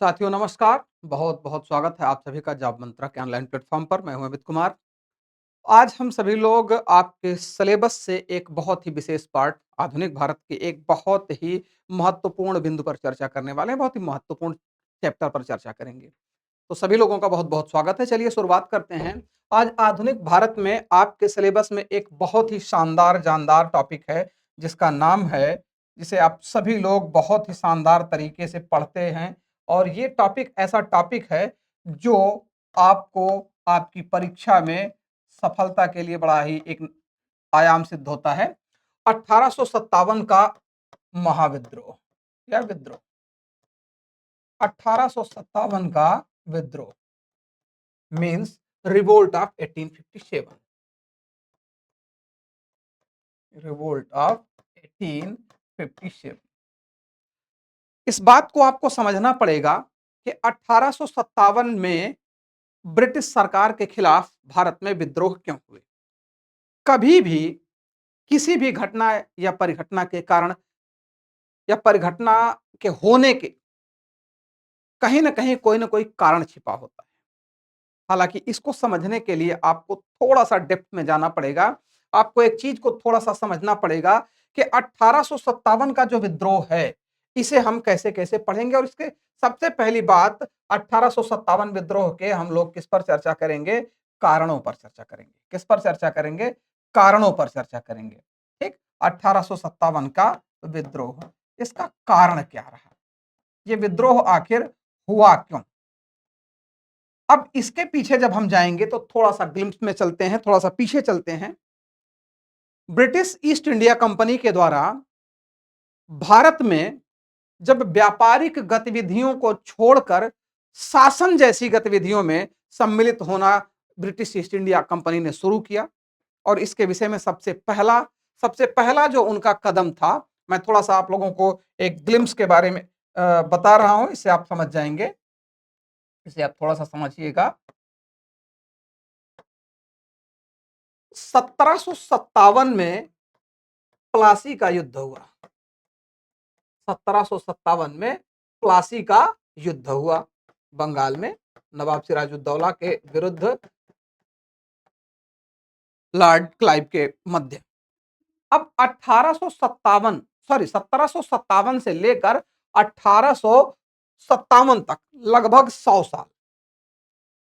साथियों नमस्कार। बहुत बहुत स्वागत है आप सभी का जॉब मंत्रा के ऑनलाइन प्लेटफॉर्म पर। मैं हूं अमित कुमार। आज हम सभी लोग आपके सिलेबस से एक बहुत ही विशेष पार्ट, आधुनिक भारत के एक बहुत ही महत्वपूर्ण बिंदु पर चर्चा करने वाले हैं। बहुत ही महत्वपूर्ण चैप्टर पर चर्चा करेंगे। तो सभी लोगों का बहुत बहुत स्वागत है। चलिए शुरुआत करते हैं। आज आधुनिक भारत में आपके सिलेबस में एक बहुत ही शानदार जानदार टॉपिक है, जिसका नाम है, जिसे आप सभी लोग बहुत ही शानदार तरीके से पढ़ते हैं। और ये टॉपिक ऐसा टॉपिक है जो आपको आपकी परीक्षा में सफलता के लिए बड़ा ही एक आयाम सिद्ध होता है। 1857 का महाविद्रोह या विद्रोह, 1857 का विद्रोह means revolt of 1857, revolt of 1857। इस बात को आपको समझना पड़ेगा कि 1857 में ब्रिटिश सरकार के खिलाफ भारत में विद्रोह क्यों हुए। कभी भी किसी भी घटना या परिघटना के कारण या परिघटना के होने के कहीं ना कहीं कोई ना कोई कारण छिपा होता है। हालांकि इसको समझने के लिए आपको थोड़ा सा डेप्थ में जाना पड़ेगा। आपको एक चीज को थोड़ा सा समझना पड़ेगा कि 1857 का जो विद्रोह है, इसे हम कैसे कैसे पढ़ेंगे। और इसके सबसे पहली बात, 1857 विद्रोह के हम लोग किस पर चर्चा करेंगे? कारणों पर चर्चा करेंगे। किस पर चर्चा करेंगे? कारणों पर चर्चा करेंगे। ठीक, 1857 का विद्रोह, इसका कारण क्या रहा, ये विद्रोह आखिर हुआ क्यों। अब इसके पीछे जब हम जाएंगे तो थोड़ा सा ग्लिम्स में चलते हैं, थोड़ा सा पीछे चलते हैं। ब्रिटिश ईस्ट इंडिया कंपनी के द्वारा भारत में जब व्यापारिक गतिविधियों को छोड़कर शासन जैसी गतिविधियों में सम्मिलित होना ब्रिटिश ईस्ट इंडिया कंपनी ने शुरू किया। और इसके विषय में सबसे पहला जो उनका कदम था, मैं थोड़ा सा आप लोगों को एक ग्लिम्स के बारे में बता रहा हूं, इससे आप समझ जाएंगे, इसे आप थोड़ा सा समझिएगा। 1757 में प्लासी का युद्ध हुआ। 1757 में प्लासी का युद्ध हुआ बंगाल में, नवाब सिराजुद्दौला के विरुद्ध लॉर्ड क्लाइव के मध्य। अब 1757 से लेकर 1857 तक लगभग 100 साल।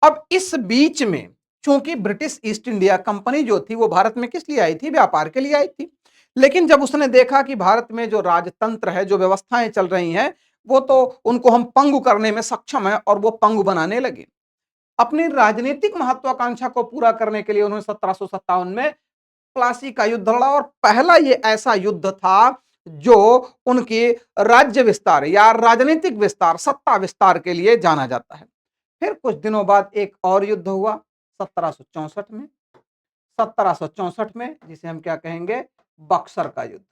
अब इस बीच में चूंकि ब्रिटिश ईस्ट इंडिया कंपनी जो थी वो भारत में किस लिए आई थी? व्यापार के लिए आई थी। लेकिन जब उसने देखा कि भारत में जो राजतंत्र है, जो व्यवस्थाएं चल रही हैं, वो तो उनको हम पंगु करने में सक्षम है, और वो पंगु बनाने लगे। अपनी राजनीतिक महत्वाकांक्षा को पूरा करने के लिए उन्होंने 1757 में प्लासी का युद्ध लड़ा। और पहला ये ऐसा युद्ध था जो उनके राज्य विस्तार या राजनीतिक विस्तार, सत्ता विस्तार के लिए जाना जाता है। फिर कुछ दिनों बाद एक और युद्ध हुआ 1764 में। 1764 में जिसे हम क्या कहेंगे? बक्सर का युद्ध।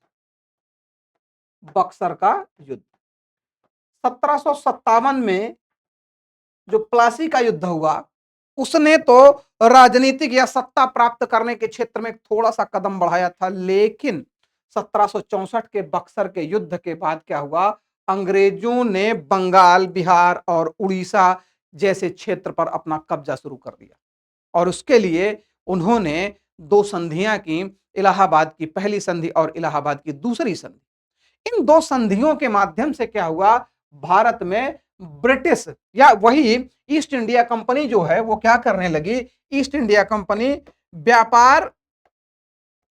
बक्सर का युद्ध 1757 में जो प्लासी का युद्ध हुआ, उसने तो राजनीतिक या सत्ता प्राप्त करने के क्षेत्र में थोड़ा सा कदम बढ़ाया था। लेकिन 1764 के बक्सर के युद्ध के बाद क्या हुआ? अंग्रेजों ने बंगाल, बिहार और उड़ीसा जैसे क्षेत्र पर अपना कब्जा शुरू कर दिया। और उसके लिए उन्होंने दो संधियां की, इलाहाबाद की पहली संधि और इलाहाबाद की दूसरी संधि। इन दो संधियों के माध्यम से क्या हुआ? भारत में ब्रिटिश या वही ईस्ट इंडिया कंपनी जो है वो क्या करने लगी? ईस्ट इंडिया कंपनी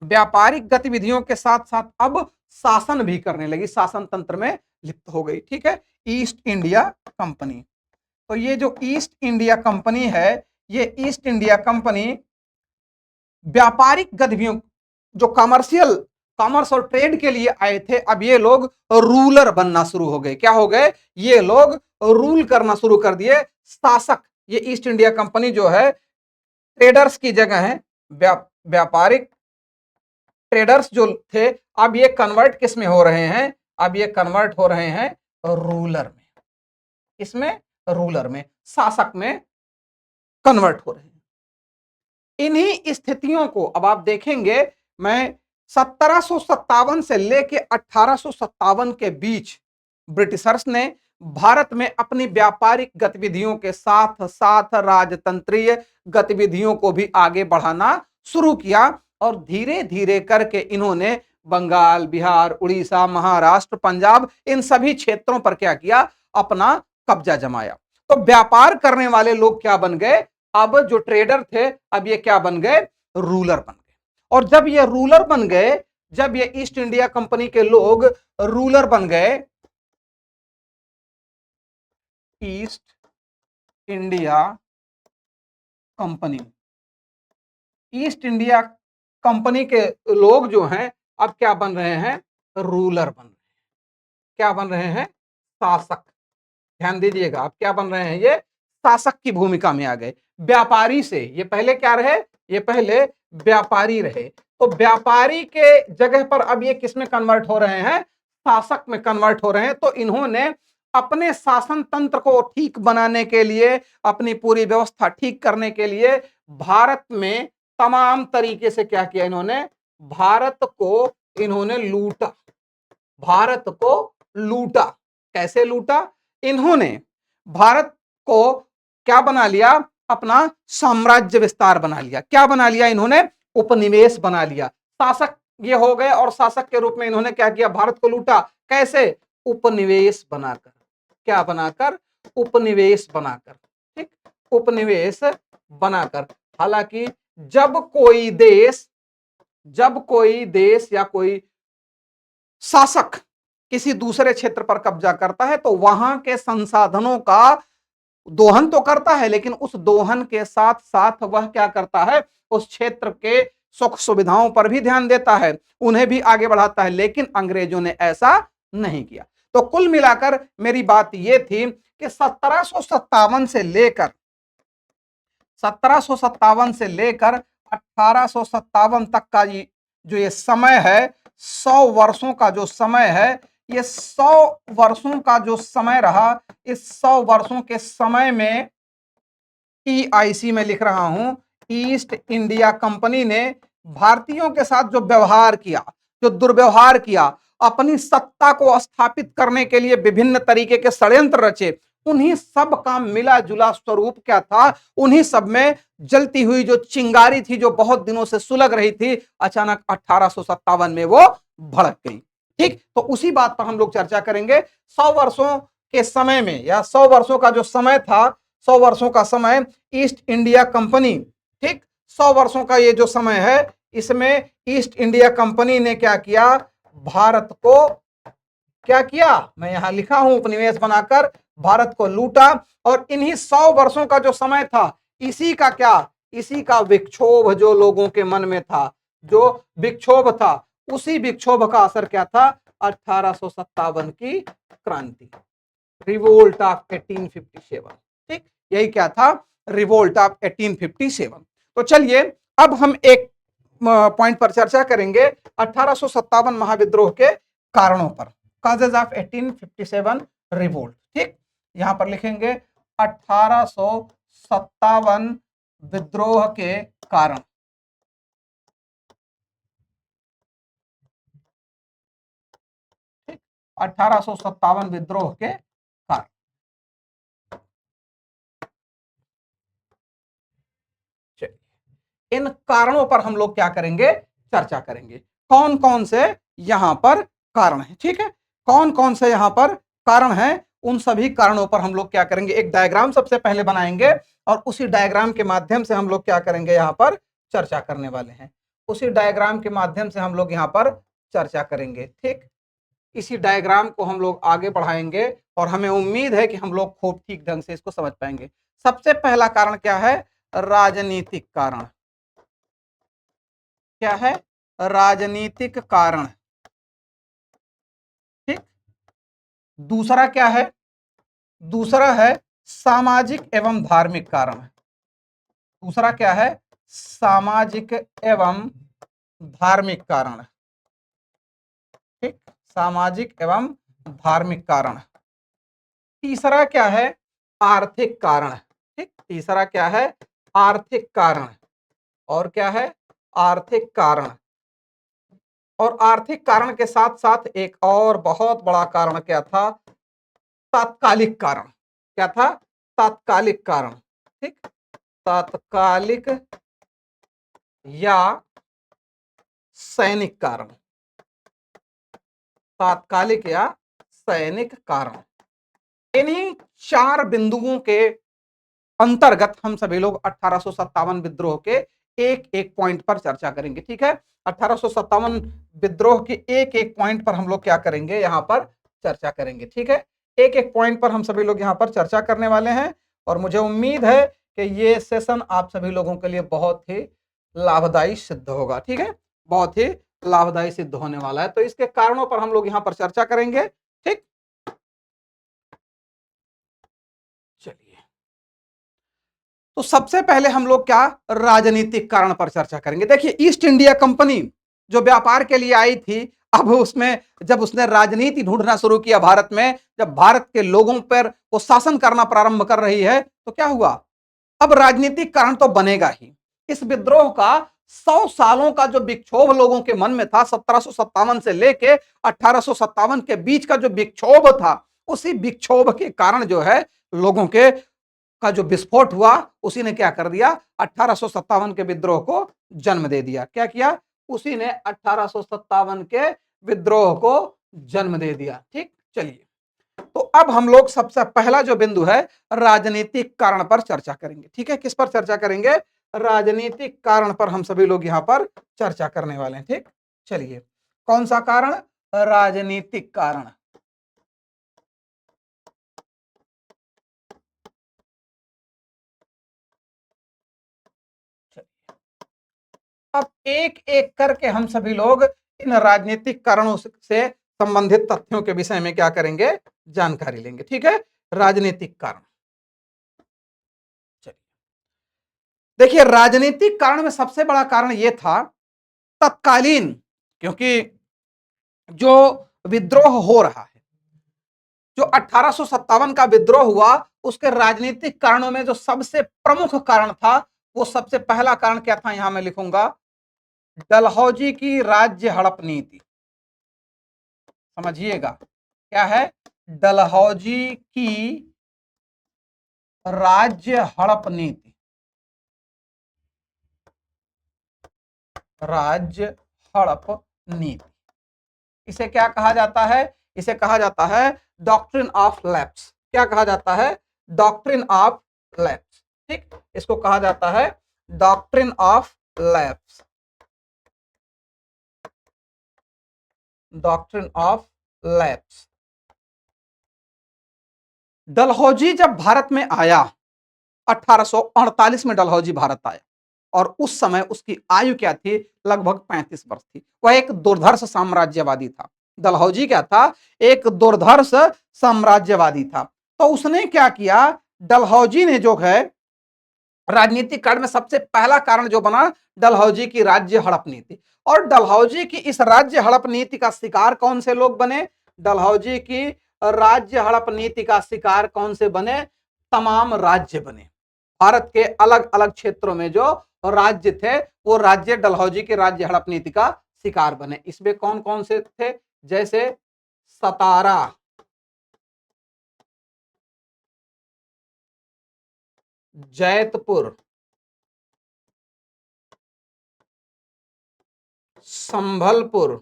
व्यापारिक गतिविधियों के साथ साथ अब शासन भी करने लगी, शासन तंत्र में लिप्त हो गई। ठीक है, ईस्ट इंडिया कंपनी। तो ये जो ईस्ट इंडिया कंपनी है, ये ईस्ट इंडिया कंपनी व्यापारिक गतिविधियों, जो कॉमर्स और ट्रेड के लिए आए थे, अब ये लोग रूलर बनना शुरू हो गए। क्या हो गए? ये लोग रूल करना शुरू कर दिए, शासक। ये ईस्ट इंडिया कंपनी जो है ट्रेडर्स की जगह है, व्यापारिक ट्रेडर्स जो थे, अब ये कन्वर्ट किस में हो रहे हैं? अब ये कन्वर्ट हो रहे हैं रूलर में। इसमें रूलर में, शासक में कन्वर्ट हो रहे हैं। इन्हीं स्थितियों को अब आप देखेंगे, मैं 1757 से लेके 1857 के बीच ब्रिटिशर्स ने भारत में अपनी व्यापारिक गतिविधियों के साथ साथ राजतंत्रीय गतिविधियों को भी आगे बढ़ाना शुरू किया और धीरे धीरे करके इन्होंने बंगाल, बिहार, उड़ीसा, महाराष्ट्र, पंजाब इन सभी क्षेत्रों पर क्या किया, अपना कब्जा जमाया। तो व्यापार करने वाले लोग क्या बन गए, अब जो ट्रेडर थे अब ये क्या बन गए, रूलर बन गए। और जब ये रूलर बन गए, जब ये ईस्ट इंडिया कंपनी के लोग रूलर बन गए, east India company, east India company के लोग जो हैं अब क्या बन रहे हैं, रूलर बन रहे हैं। क्या बन रहे हैं, शासक। ध्यान दीजिएगा, अब क्या बन रहे हैं, ये शासक की भूमिका में आ गए। व्यापारी से ये पहले क्या रहे, ये पहले व्यापारी रहे, तो व्यापारी के जगह पर अब ये किस में कन्वर्ट हो रहे हैं, शासक में कन्वर्ट हो रहे हैं। तो इन्होंने अपने शासन तंत्र को ठीक बनाने के लिए, अपनी पूरी व्यवस्था ठीक करने के लिए भारत में तमाम तरीके से क्या किया, इन्होंने भारत को इन्होंने लूटा, भारत को लूटा। कैसे लूटा, इन्होंने भारत को क्या बना लिया, अपना साम्राज्य विस्तार बना लिया। क्या बना लिया इन्होंने, उपनिवेश बना लिया। शासक ये हो गए और शासक के रूप में इन्होंने क्या किया, भारत को लूटा। कैसे, उपनिवेश बनाकर। क्या बनाकर, उपनिवेश बनाकर। ठीक, उपनिवेश बनाकर। हालांकि जब कोई देश या कोई शासक किसी दूसरे क्षेत्र पर कब्जा करता है तो वहां के संसाधनों का दोहन तो करता है, लेकिन उस दोहन के साथ साथ वह क्या करता है, उस क्षेत्र के सुख सुविधाओं पर भी ध्यान देता है, उन्हें भी आगे बढ़ाता है। लेकिन अंग्रेजों ने ऐसा नहीं किया। तो कुल मिलाकर मेरी बात यह थी कि 1757 से लेकर 1857 तक का जो ये समय है, 100 वर्षों का जो समय है, ये 100 वर्षों का जो समय रहा, इस 100 वर्षों के समय में EIC में लिख रहा हूं, ईस्ट इंडिया कंपनी ने भारतीयों के साथ जो व्यवहार किया, जो दुर्व्यवहार किया, अपनी सत्ता को स्थापित करने के लिए विभिन्न तरीके के षड्यंत्र रचे, उन्हीं सब का मिला जुला स्वरूप क्या था, उन्हीं सब में जलती हुई जो चिंगारी थी, जो बहुत दिनों से सुलग रही थी, अचानक 1857 में वो भड़क गई। ठीक, तो उसी बात पर हम लोग चर्चा करेंगे। 100 वर्षों के समय में, या 100 वर्षों का जो समय था, 100 वर्षों का समय ईस्ट इंडिया कंपनी, ठीक, 100 वर्षों का ये जो समय है, इसमें ईस्ट इंडिया कंपनी ने क्या किया, भारत को क्या किया, मैं यहां लिखा हूं, उपनिवेश बनाकर भारत को लूटा। और इन्हीं 100 वर्षों का जो समय था, इसी का क्या, इसी का विक्षोभ जो लोगों के मन में था, जो विक्षोभ था, उसी विक्षोभ का असर क्या था, 1857 की क्रांति, रिवोल्ट ऑफ 1857। ठीक, यही क्या था, रिवोल्ट ऑफ 1857। तो चलिए अब हम एक पॉइंट पर चर्चा करेंगे, 1857 महाविद्रोह के कारणों पर, कॉजेज ऑफ 1857 रिवोल्ट। ठीक, यहां पर लिखेंगे 1857 विद्रोह के कारण। 1857 विद्रोह के कारण। इन कारणों पर हम लोग क्या करेंगे, चर्चा करेंगे। कौन कौन से यहां पर कारण है, ठीक है, कौन कौन से यहां पर कारण है, उन सभी कारणों पर हम लोग क्या करेंगे, एक डायग्राम सबसे पहले बनाएंगे और उसी डायग्राम के माध्यम से हम लोग क्या करेंगे, यहां पर चर्चा करने वाले हैं। उसी डायग्राम के माध्यम से हम लोग यहां पर चर्चा करेंगे। ठीक, इसी डायग्राम को हम लोग आगे बढ़ाएंगे और हमें उम्मीद है कि हम लोग खूब ठीक ढंग से इसको समझ पाएंगे। सबसे पहला कारण क्या है, राजनीतिक कारण। क्या है, राजनीतिक कारण। ठीक, दूसरा क्या है, दूसरा है सामाजिक एवं धार्मिक कारण। दूसरा क्या है, सामाजिक एवं धार्मिक कारण। ठीक, सामाजिक एवं धार्मिक कारण। तीसरा क्या है, आर्थिक कारण। ठीक, तीसरा क्या है, आर्थिक कारण। और क्या है, आर्थिक कारण। और आर्थिक कारण के साथ साथ एक और बहुत बड़ा कारण क्या था, तात्कालिक कारण। क्या था? तात्कालिक कारण। ठीक, तात्कालिक या सैनिक कारण। तात्कालिक या सैनिक कारण। इन्हीं चार बिंदुओं के अंतर्गत हम सभी लोग 1857 विद्रोह के एक एक पॉइंट पर चर्चा करेंगे। ठीक है, 1857 विद्रोह के एक एक पॉइंट पर हम लोग क्या करेंगे, यहां पर चर्चा करेंगे। ठीक है, एक एक पॉइंट पर हम सभी लोग यहां पर चर्चा करने वाले हैं और मुझे उम्मीद है कि ये सेशन आप सभी लोगों के लिए बहुत ही लाभदायी सिद्ध होगा। ठीक है, बहुत ही लाभदायी सिद्ध होने वाला है। तो इसके कारणों पर हम लोग यहां पर चर्चा करेंगे। ठीक, चलिए, तो सबसे पहले हम लोग क्या राजनीतिक कारण पर चर्चा करेंगे। देखिए, ईस्ट इंडिया कंपनी जो व्यापार के लिए आई थी, अब उसमें जब उसने राजनीति ढूंढना शुरू किया भारत में, जब भारत के लोगों पर वो शासन करना प्रारंभ कर रही है, तो क्या हुआ, अब राजनीतिक कारण तो बनेगा ही। इस विद्रोह का 100 सालों का जो विक्षोभ लोगों के मन में था, 1757 से लेके 1857 के बीच का जो विक्षोभ था, उसी विक्षोभ के कारण जो है लोगों के का जो विस्फोट हुआ, उसी ने क्या कर दिया, 1857 के विद्रोह को जन्म दे दिया। क्या किया, उसी ने 1857 के विद्रोह को जन्म दे दिया। ठीक, चलिए, तो अब हम लोग सबसे पहला जो बिंदु है राजनीतिक कारण पर चर्चा करेंगे। ठीक है, किस पर चर्चा करेंगे, राजनीतिक कारण पर हम सभी लोग यहां पर चर्चा करने वाले हैं। ठीक, चलिए, कौन सा कारण, राजनीतिक कारण। अब एक एक करके हम सभी लोग इन राजनीतिक कारणों से संबंधित तथ्यों के विषय में क्या करेंगे, जानकारी लेंगे। ठीक है, राजनीतिक कारण। चलिए, देखिए, राजनीतिक कारण में सबसे बड़ा कारण यह था तत्कालीन, क्योंकि जो विद्रोह हो रहा है, जो 1857 का विद्रोह हुआ, उसके राजनीतिक कारणों में जो सबसे प्रमुख कारण था, वो सबसे पहला कारण क्या था, यहां मैं लिखूंगा, डलहौजी की राज्य हड़प नीति। समझिएगा, क्या है, डलहौजी की राज्य हड़प नीति। राज्य हड़प नीति, इसे क्या कहा जाता है, इसे कहा जाता है डॉक्ट्रिन ऑफ लैप्स। क्या कहा जाता है, डॉक्ट्रिन ऑफ लैप्स। ठीक, इसको कहा जाता है doctrine of lapse. Doctrine of lapse. Dalhousie जब भारत में आया, 1848 में डलहौजी भारत आया, और उस समय उसकी आयु क्या थी, लगभग 35 वर्ष थी। वह एक दुर्धर्ष साम्राज्यवादी था। डलहौजी क्या था, एक दुर्धर्ष साम्राज्यवादी था। तो उसने क्या किया, डलहौजी ने जो है राजनीतिक कारण में सबसे पहला कारण जो बना, डलहौजी की राज्य हड़प नीति। और डलहौजी की इस राज्य हड़प नीति का शिकार कौन से लोग बने, डलहौजी की राज्य हड़प नीति का शिकार कौन से बने, तमाम राज्य बने। भारत के अलग अलग क्षेत्रों में जो राज्य थे, वो राज्य डलहौजी की राज्य हड़प नीति का शिकार बने। इसमें कौन कौन से थे, जैसे सतारा, जैतपुर, संभलपुर,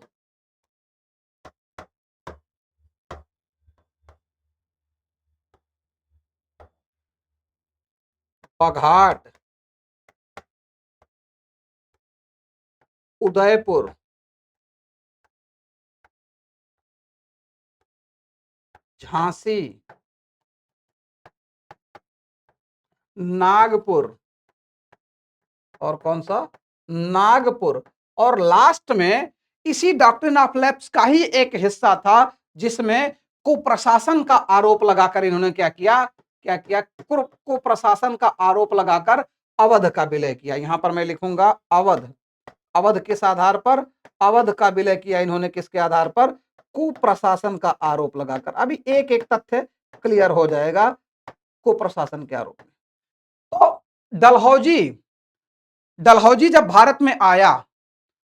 बघाट, उदयपुर, झांसी, नागपुर, और कौन सा, नागपुर। और लास्ट में इसी डॉक्ट्रिन ऑफ लैप्स का ही एक हिस्सा था, जिसमें कुप्रशासन का आरोप लगाकर इन्होंने क्या किया, क्या किया, कुप्रशासन का आरोप लगाकर अवध का विलय किया। यहां पर मैं लिखूंगा अवध। अवध किस आधार पर, अवध का विलय किया इन्होंने किसके आधार पर, कुप्रशासन का आरोप लगाकर। अभी एक एक तथ्य क्लियर हो जाएगा कुप्रशासन के आरोप में। तो डलहौजी डलहौजी जब भारत में आया,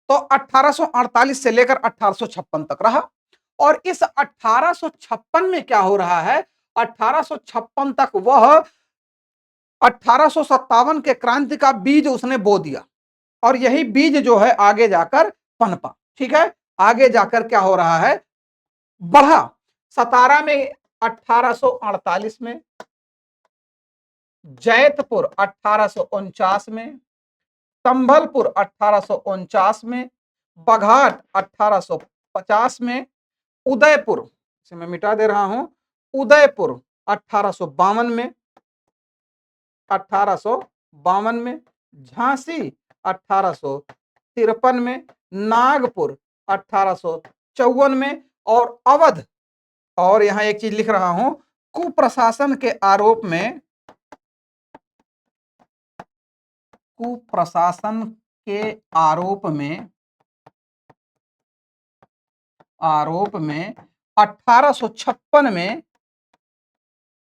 तो 1848 से लेकर 1856 तक रहा। और इस 1856 में क्या हो रहा है, 1856 तक वह 1857 के क्रांति का बीज उसने बो दिया और यही बीज जो है आगे जाकर पनपा। ठीक है, आगे जाकर क्या हो रहा है, बढ़ा। 17 में 1848 में, जैतपुर 1849 में, संभलपुर 1849 में, बघाट 1850 में, उदयपुर, इसे मैं मिटा दे रहा हूं, उदयपुर 1852 में, 1852 में, झांसी 1853 में, नागपुर 1854 में और अवध, और यहां एक चीज लिख रहा हूं, कुप्रशासन के आरोप में, कुप्रशासन के आरोप में 1856 में,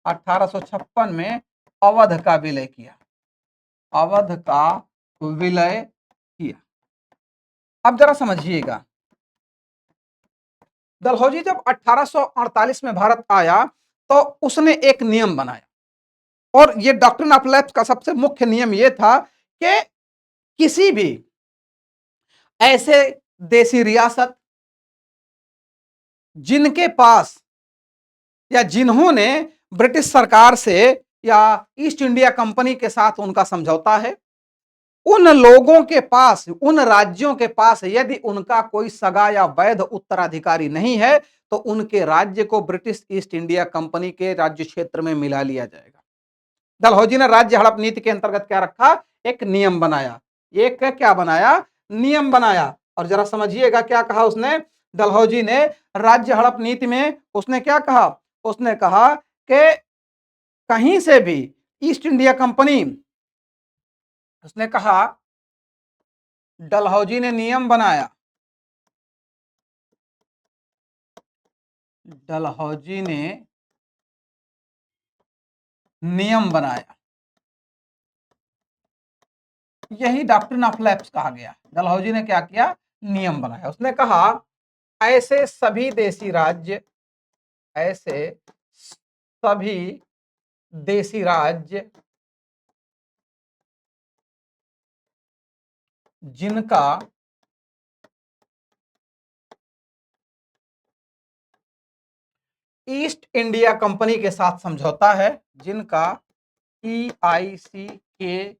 1856 में अवध का विलय किया, अवध का विलय किया। अब जरा समझिएगा, डलहौजी जब 1848 में भारत आया तो उसने एक नियम बनाया, और ये डॉक्ट्रिन ऑफ लैप्स का सबसे मुख्य नियम यह था कि किसी भी ऐसे देसी रियासत जिनके पास या जिन्होंने ब्रिटिश सरकार से या ईस्ट इंडिया कंपनी के साथ उनका समझौता है, उन लोगों के पास, उन राज्यों के पास यदि उनका कोई सगा या वैध उत्तराधिकारी नहीं है तो उनके राज्य को ब्रिटिश ईस्ट इंडिया कंपनी के राज्य क्षेत्र में मिला लिया जाएगा। डलहौजी ने राज्य हड़प नीति के अंतर्गत क्या रखा, एक नियम बनाया, एक क्या बनाया, नियम बनाया। और जरा समझिएगा क्या कहा उसने, डलहौजी ने राज्य हड़प नीति में उसने क्या कहा, उसने कहा कि कहीं से भी ईस्ट इंडिया कंपनी, उसने कहा डलहौजी ने नियम बनाया, डलहौजी ने नियम बनाया, यही डॉक्ट्रिन ऑफ लैप्स कहा गया। डलहौजी ने क्या किया, नियम बनाया। उसने कहा ऐसे सभी देसी राज्य, ऐसे सभी देसी राज्य जिनका ईस्ट इंडिया कंपनी के साथ समझौता है, जिनका EIC के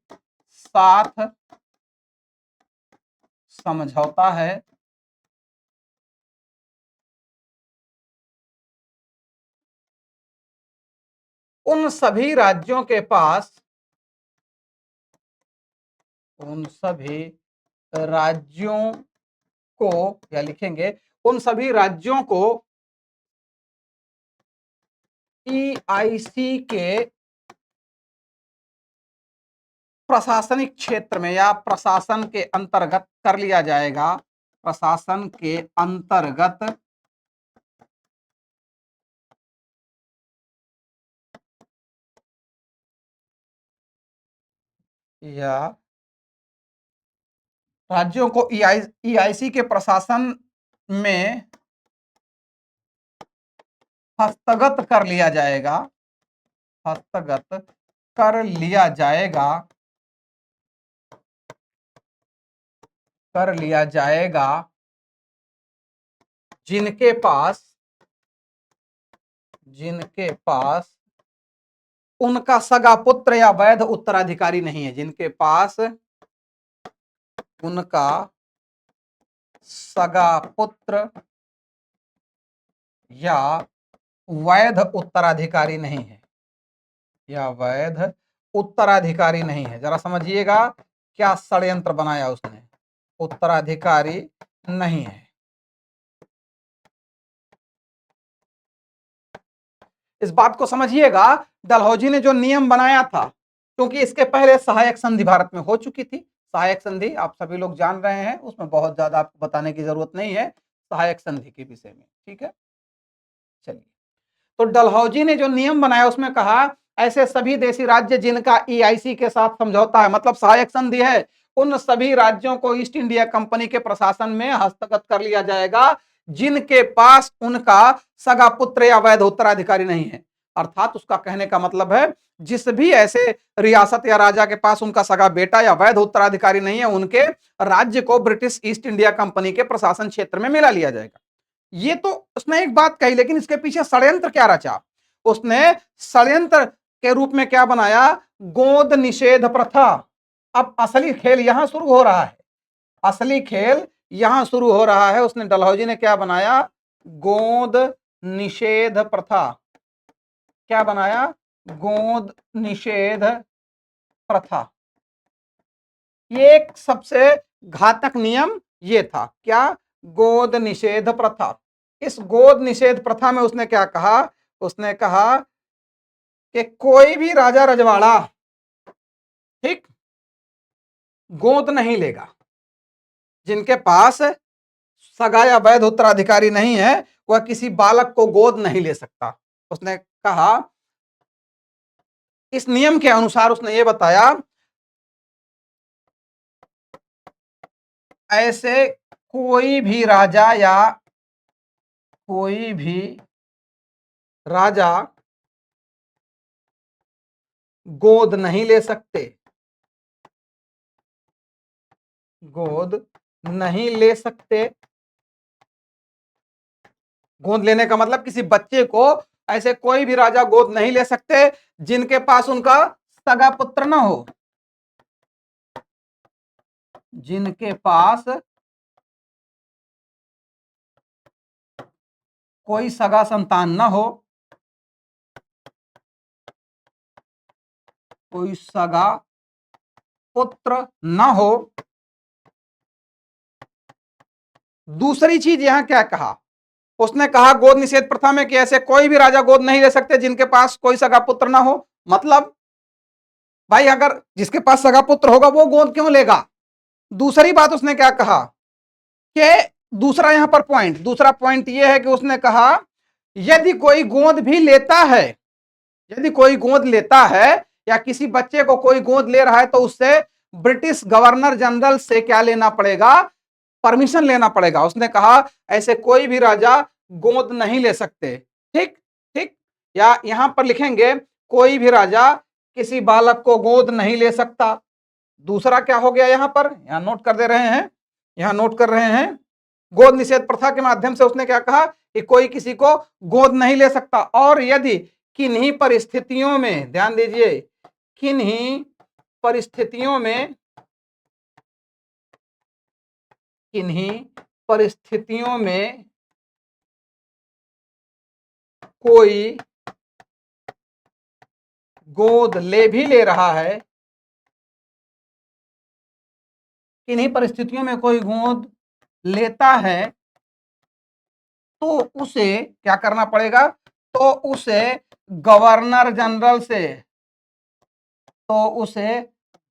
साथ समझौता है, उन सभी राज्यों के पास, उन सभी राज्यों को, क्या लिखेंगे, उन सभी राज्यों को EIC के प्रशासनिक क्षेत्र में या प्रशासन के अंतर्गत कर लिया जाएगा, प्रशासन के अंतर्गत या राज्यों को EIC के प्रशासन में हस्तगत कर लिया जाएगा, हस्तगत कर लिया जाएगा, कर लिया जाएगा, जिनके पास, जिनके पास उनका सगा पुत्र या वैध उत्तराधिकारी नहीं है, जिनके पास उनका सगा पुत्र या वैध उत्तराधिकारी नहीं है, या वैध उत्तराधिकारी नहीं है। जरा समझिएगा क्या षड्यंत्र बनाया उसने, उत्तराधिकारी नहीं है। इस बात को समझिएगा, डलहौजी ने जो नियम बनाया था, क्योंकि इसके पहले सहायक संधि भारत में हो चुकी थी, सहायक संधि आप सभी लोग जान रहे हैं, उसमें बहुत ज्यादा आपको बताने की जरूरत नहीं है सहायक संधि के विषय में, ठीक है। चलिए, तो डलहौजी ने जो नियम बनाया उसमें कहा ऐसे सभी देशी राज्य जिनका EIC के साथ समझौता है, मतलब सहायक संधि है, उन सभी राज्यों को ईस्ट इंडिया कंपनी के प्रशासन में हस्तगत कर लिया जाएगा जिनके पास उनका सगा पुत्र या वैध उत्तराधिकारी नहीं है। अर्थात उसका कहने का मतलब है जिस भी ऐसे रियासत या राजा के पास उनका सगा बेटा या वैध उत्तराधिकारी नहीं है, उनके राज्य को ब्रिटिश ईस्ट इंडिया कंपनी के प्रशासन क्षेत्र में मिला लिया जाएगा। ये तो उसने एक बात कही, लेकिन इसके पीछे षड्यंत्र क्या रचा? उसने षड्यंत्र के रूप में क्या बनाया? गोद निषेध प्रथा। अब असली खेल यहां शुरू हो रहा है, असली खेल यहां शुरू हो रहा है। उसने, डलहौजी ने क्या बनाया? गोद निषेध प्रथा। क्या बनाया? गोद निषेध प्रथा। ये एक सबसे घातक नियम ये था। क्या? गोद निषेध प्रथा। इस गोद निषेध प्रथा में उसने क्या कहा? उसने कहा कि कोई भी राजा रजवाड़ा, ठीक, गोद नहीं लेगा। जिनके पास सगा या वैध उत्तराधिकारी नहीं है, वह किसी बालक को गोद नहीं ले सकता। उसने कहा, इस नियम के अनुसार उसने ये बताया, ऐसे कोई भी राजा या कोई भी राजा गोद नहीं ले सकते, गोद नहीं ले सकते। गोद लेने का मतलब किसी बच्चे को ऐसे कोई भी राजा गोद नहीं ले सकते जिनके पास उनका सगा पुत्र ना हो, जिनके पास कोई सगा संतान ना हो, कोई सगा पुत्र ना हो। दूसरी चीज यहां क्या कहा? उसने कहा गोद निषेध प्रथा में कि ऐसे कोई भी राजा गोद नहीं ले सकते जिनके पास कोई सगा पुत्र ना हो। मतलब भाई, अगर जिसके पास सगा पुत्र होगा वो गोद क्यों लेगा? दूसरी बात उसने क्या कहा कि दूसरा यहां पर पॉइंट, दूसरा पॉइंट यह है कि उसने कहा यदि कोई गोद भी लेता है, यदि कोई गोद लेता है या किसी बच्चे को कोई गोद ले रहा है, तो उससे ब्रिटिश गवर्नर जनरल से क्या लेना पड़ेगा? परमिशन लेना पड़ेगा। उसने कहा ऐसे कोई भी राजा गोद नहीं ले सकते। ठीक ठीक, या यहां पर लिखेंगे कोई भी राजा किसी बालक को गोद नहीं ले सकता। दूसरा क्या हो गया यहां पर? यहां नोट कर दे रहे हैं, यहां नोट कर रहे हैं। गोद निषेध प्रथा के माध्यम से उसने क्या कहा कि कोई किसी को गोद नहीं ले सकता, और यदि किन्हीं परिस्थितियों में, ध्यान दीजिए, किन्हीं परिस्थितियों में, किन्हीं परिस्थितियों में कोई गोद ले रहा है, किन्हीं परिस्थितियों में कोई गोद लेता है, तो उसे क्या करना पड़ेगा? तो उसे गवर्नर जनरल से, तो उसे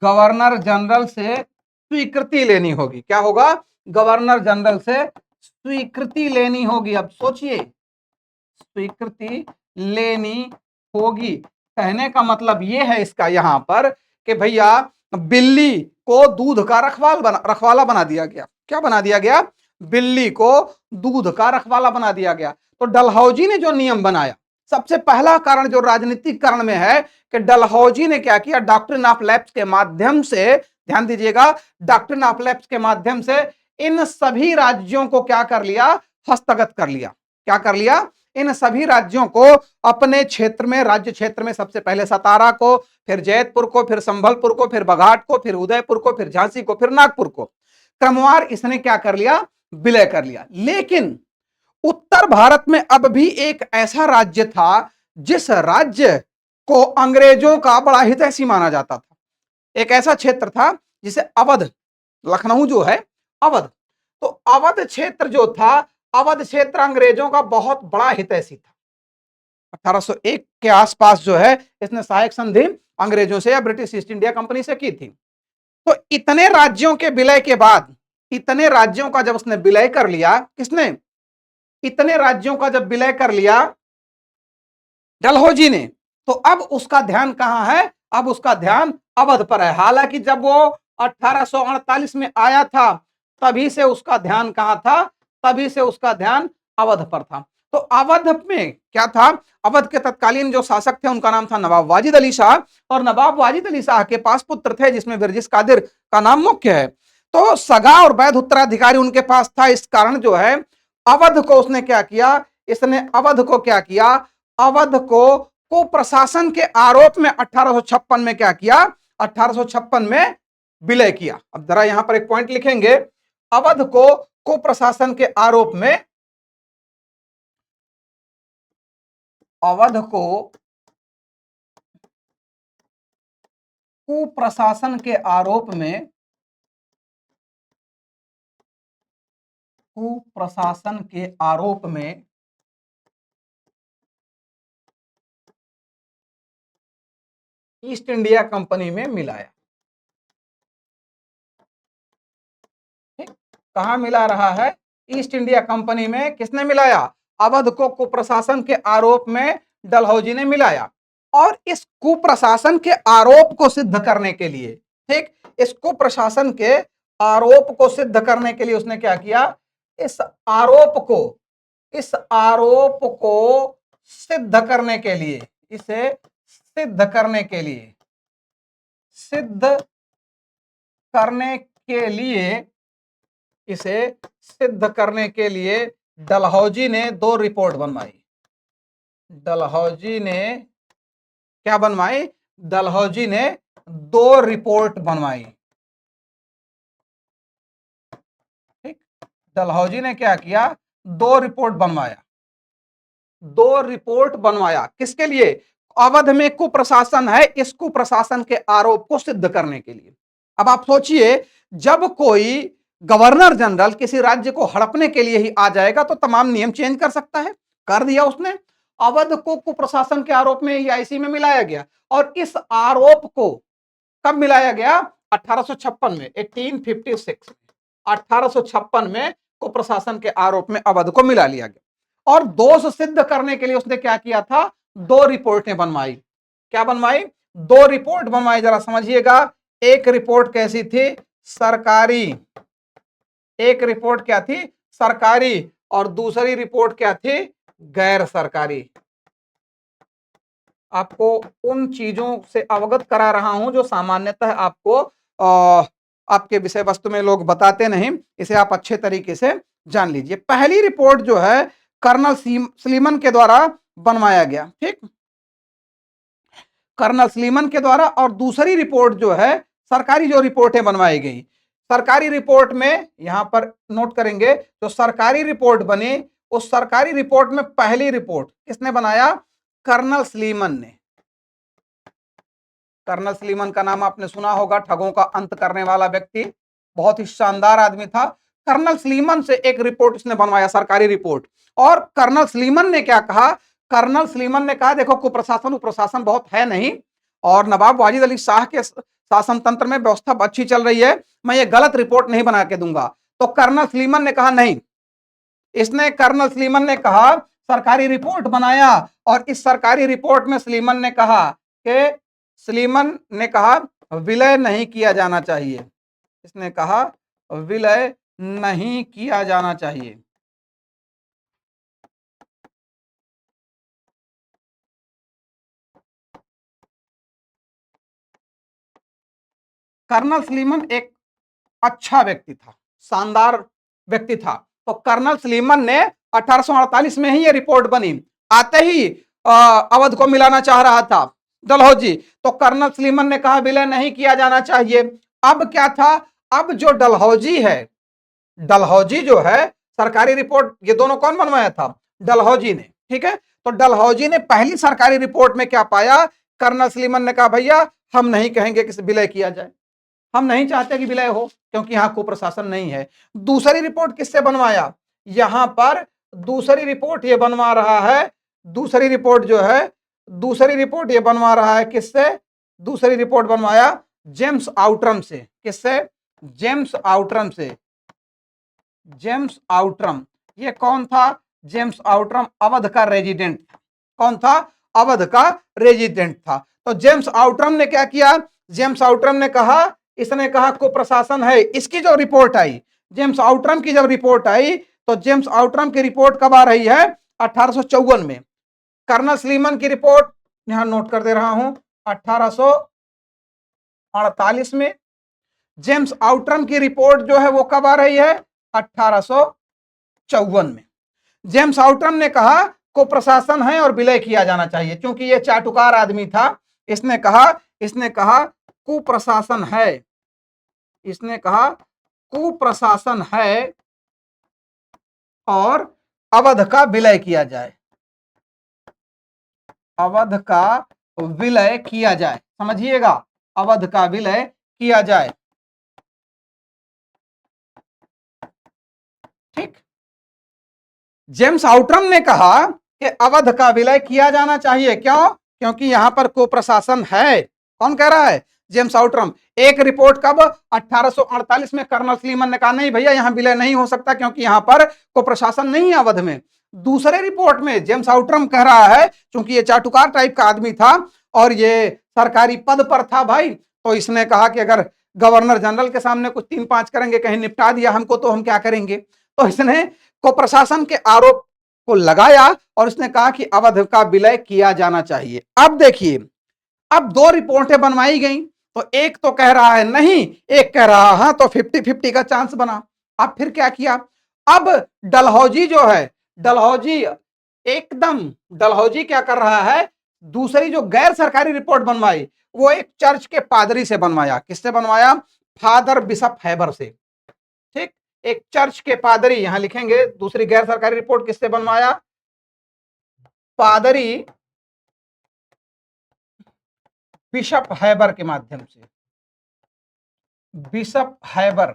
गवर्नर जनरल से स्वीकृति लेनी होगी। क्या होगा? गवर्नर जनरल से स्वीकृति लेनी होगी। अब सोचिए, स्वीकृति लेनी होगी। कहने का मतलब यह है इसका यहां पर कि भैया बिल्ली को दूध का रखवाला बना दिया गया। क्या बना दिया गया? बिल्ली को दूध का रखवाला बना दिया गया। तो डलहौजी ने जो नियम बनाया, सबसे पहला कारण जो राजनीतिक कारण में है कि डलहौजी ने क्या किया? डॉक्ट्रिन ऑफ लैप्स के माध्यम से, ध्यान दीजिएगा, डॉक्ट्रिन ऑफ लैप्स के माध्यम से इन सभी राज्यों को क्या कर लिया? हस्तगत कर लिया। क्या कर लिया? इन सभी राज्यों को अपने क्षेत्र में, राज्य क्षेत्र में, सबसे पहले सतारा को, फिर जैतपुर को, फिर संभलपुर को, फिर बघाट को, फिर उदयपुर को, फिर झांसी को, फिर नागपुर को, क्रमवार इसने क्या कर लिया? विलय कर लिया। लेकिन उत्तर भारत में अब भी एक ऐसा राज्य था जिस राज्य को अंग्रेजों का बड़ा हितैषी माना जाता था। एक ऐसा क्षेत्र था जिसे अवध, लखनऊ जो है अवध, तो अवध क्षेत्र जो था, अवध क्षेत्र अंग्रेजों का बहुत बड़ा हितैषी था। 1801 के आसपास जो है इसने सहायक संधि अंग्रेजों से या ब्रिटिश ईस्ट इंडिया कंपनी से की थी। तो इतने राज्यों के विलय के बाद, इतने राज्यों का जब उसने विलय कर लिया, किसने? इतने राज्यों का जब विलय कर लिया डलहौजी ने, तो अब उसका ध्यान कहां है? अब उसका ध्यान अवध पर है। हालांकि जब वो 1848 में आया था, तभी से उसका ध्यान कहां था? तभी से उसका ध्यान अवध पर था। तो अवध में क्या था, अवध के तत्कालीन जो शासक थे उनका नाम था नवाब वाजिद अली शाह, और नवाब वाजिद अली शाह के पास पुत्र थे जिसमें विरजिस कादिर का नाम मुख्य है। तो सगा और वैध उत्तराधिकारी उनके पास था, इस कारण जो है अवध को उसने क्या किया, इसने अवध को क्या किया, अवध को प्रशासन के आरोप में 1856 में क्या किया, 1856 में विलय किया। अब जरा यहां पर एक पॉइंट लिखेंगे, अवध को प्रशासन के आरोप में, अवध को कुप्रशासन के आरोप में, कुप्रशासन के आरोप में ईस्ट इंडिया कंपनी में मिलाया। ठीक, कहां मिला रहा है, ईस्ट इंडिया कंपनी में किसने मिलाया, अवध को कुप्रशासन के आरोप में डलहौजी ने मिलाया। और इस कुप्रशासन के आरोप को सिद्ध करने के लिए, ठीक, इस कुप्रशासन के आरोप को सिद्ध करने के लिए उसने क्या किया, इस आरोप को सिद्ध करने के लिए, इसे सिद्ध करने के लिए, सिद्ध करने के लिए, इसे सिद्ध करने के लिए डलहौजी ने 2 रिपोर्ट बनवाई। डलहौजी ने क्या बनवाई, डलहौजी ने 2 रिपोर्ट बनवाई। ठीक, डलहौजी ने क्या किया, 2 रिपोर्ट बनवाया। 2 रिपोर्ट बनवाया किसके लिए, अवध में कुप्रशासन है, इस कुप्रशासन के आरोप को सिद्ध करने के लिए। अब आप सोचिए, जब कोई गवर्नर जनरल किसी राज्य को हड़पने के लिए ही आ जाएगा तो तमाम नियम चेंज कर सकता है, कर दिया उसने। अवध को कुप्रशासन के आरोप में ईआईसी में मिलाया गया, और इस आरोप को कब मिलाया गया, 1856 में, 1856, 1856 में कुप्रशासन के आरोप में अवध को मिला लिया गया। और दोष सिद्ध करने के लिए उसने क्या किया था, 2 रिपोर्टें बनवाई। क्या बनवाई, 2 रिपोर्ट बनवाई, जरा समझिएगा। एक रिपोर्ट कैसी थी, सरकारी, एक रिपोर्ट क्या थी, सरकारी, और दूसरी रिपोर्ट क्या थी, गैर सरकारी। आपको उन चीजों से अवगत करा रहा हूं जो सामान्यतः आपको आपके विषय वस्तु में लोग बताते नहीं, इसे आप अच्छे तरीके से जान लीजिए। पहली रिपोर्ट जो है कर्नल स्लीमन के द्वारा बनवाया गया, ठीक, कर्नल स्लीमन के द्वारा। और दूसरी रिपोर्ट जो है, सरकारी जो रिपोर्टें बनवाई गई, सरकारी रिपोर्ट में यहां पर नोट करेंगे, जो सरकारी रिपोर्ट बनी, उस सरकारी रिपोर्ट में पहली रिपोर्ट किसने बनाया, कर्नल स्लीमन ने। कर्नल स्लीमन का नाम आपने सुना होगा, ठगों का अंत करने वाला व्यक्ति, बहुत ही शानदार आदमी था। कर्नल स्लीमन से एक रिपोर्ट इसने बनवाया, सरकारी रिपोर्ट। और कर्नल स्लीमन ने क्या कहा, कर्नल स्लीमन ने कहा देखो कुप्रशासन प्रशासन बहुत है नहीं, और नवाब वाजिद अली शाह के शासन तंत्र में व्यवस्था अच्छी चल रही है, मैं ये गलत रिपोर्ट नहीं बना के दूंगा। तो कर्नल स्लीमन ने कहा नहीं, इसने, कर्नल स्लीमन ने कहा, सरकारी रिपोर्ट बनाया, और इस सरकारी रिपोर्ट में स्लीमन ने कहा कि, स्लीमन ने कहा विलय नहीं किया जाना चाहिए, इसने कहा विलय नहीं किया जाना चाहिए। कर्नल स्लीमन एक अच्छा व्यक्ति था, शानदार व्यक्ति था। तो कर्नल स्लीमन ने 1848 में ही ये रिपोर्ट बनी, आते ही अवध को मिलाना चाह रहा था डलहौजी, तो कर्नल स्लीमन ने कहा विलय नहीं किया जाना चाहिए। अब क्या था, अब जो डलहौजी है, डलहौजी जो है, सरकारी रिपोर्ट ये दोनों कौन बनवाया था, डलहौजी ने, ठीक है। तो डलहौजी ने पहली सरकारी रिपोर्ट में क्या पाया, कर्नल स्लीमन ने कहा भैया हम नहीं कहेंगे कि विलय किया जाए, हम नहीं चाहते कि विलय हो, क्योंकि यहां कुप्रशासन नहीं है। दूसरी रिपोर्ट किससे बनवाया, यहां पर दूसरी रिपोर्ट ये बनवा रहा है, दूसरी रिपोर्ट जो है, दूसरी रिपोर्ट ये बनवा रहा है किससे, दूसरी रिपोर्ट बनवाया जेम्स आउट्रम से। किससे, जेम्स आउट्रम से। जेम्स आउट्रम, ये कौन था, जेम्स आउट्रम अवध का रेजिडेंट था। कौन था, अवध का रेजिडेंट था। तो जेम्स आउट्रम ने क्या किया, जेम्स आउट्रम ने कहा, इसने कहा कुप्रशासन है। इसकी जो रिपोर्ट आई, जेम्स आउट्रम की जब रिपोर्ट आई, तो जेम्स आउट्रम की रिपोर्ट कब आ रही है, 1854 में। कर्नल स्लीमन की रिपोर्ट यहां नोट कर दे रहा हूं 1848 में। जेम्स आउट्रम की रिपोर्ट जो है वो कब आ रही है? 1854 में। जेम्स आउट्रम ने कहा को प्रशासन है और विलय किया जाना चाहिए, क्योंकि ये चाटुकार आदमी था। इसने कहा कुप्रशासन है, इसने कहा कुप्रशासन है और अवध का विलय किया जाए, अवध का विलय किया जाए। समझिएगा, अवध का विलय किया जाए। ठीक, जेम्स आउट्रम ने कहा कि अवध का विलय किया जाना चाहिए। क्यों? क्योंकि यहां पर कुप्रशासन है। कौन कह रहा है? James Outram. एक रिपोर्ट कब? 1848 में कर्नल स्लीमन ने कहा नहीं भैया यहां विलय नहीं हो सकता, क्योंकि यहां पर कुप्रशासन नहीं है अवध में। दूसरे रिपोर्ट में जेम्स आउट्रम कह रहा है, क्योंकि ये चाटुकार टाइप का आदमी था और ये सरकारी पद पर था भाई, तो इसने कहा कि अगर गवर्नर जनरल के सामने कुछ 3-5 करेंगे, कहीं निपटा दिया हमको, तो हम क्या करेंगे। तो इसने को प्रशासन के आरोप को लगाया और उसने कहा कि अवध का विलय किया जाना चाहिए। अब देखिए, अब दो रिपोर्टें बनवाई गई, तो एक तो कह रहा है नहीं, एक कह रहा हां, तो 50-50 का चांस बना। अब फिर क्या किया? अब डलहौजी जो है, डलहौजी एकदम, डलहौजी क्या कर रहा है, दूसरी जो गैर सरकारी रिपोर्ट बनवाई वो एक चर्च के पादरी से बनवाया। किससे बनवाया? फादर बिशप हैबर से। ठीक, एक चर्च के पादरी, यहां लिखेंगे दूसरी गैर सरकारी रिपोर्ट किससे बनवाया? पादरी बिशप हैबर के माध्यम से, बिशप हैबर।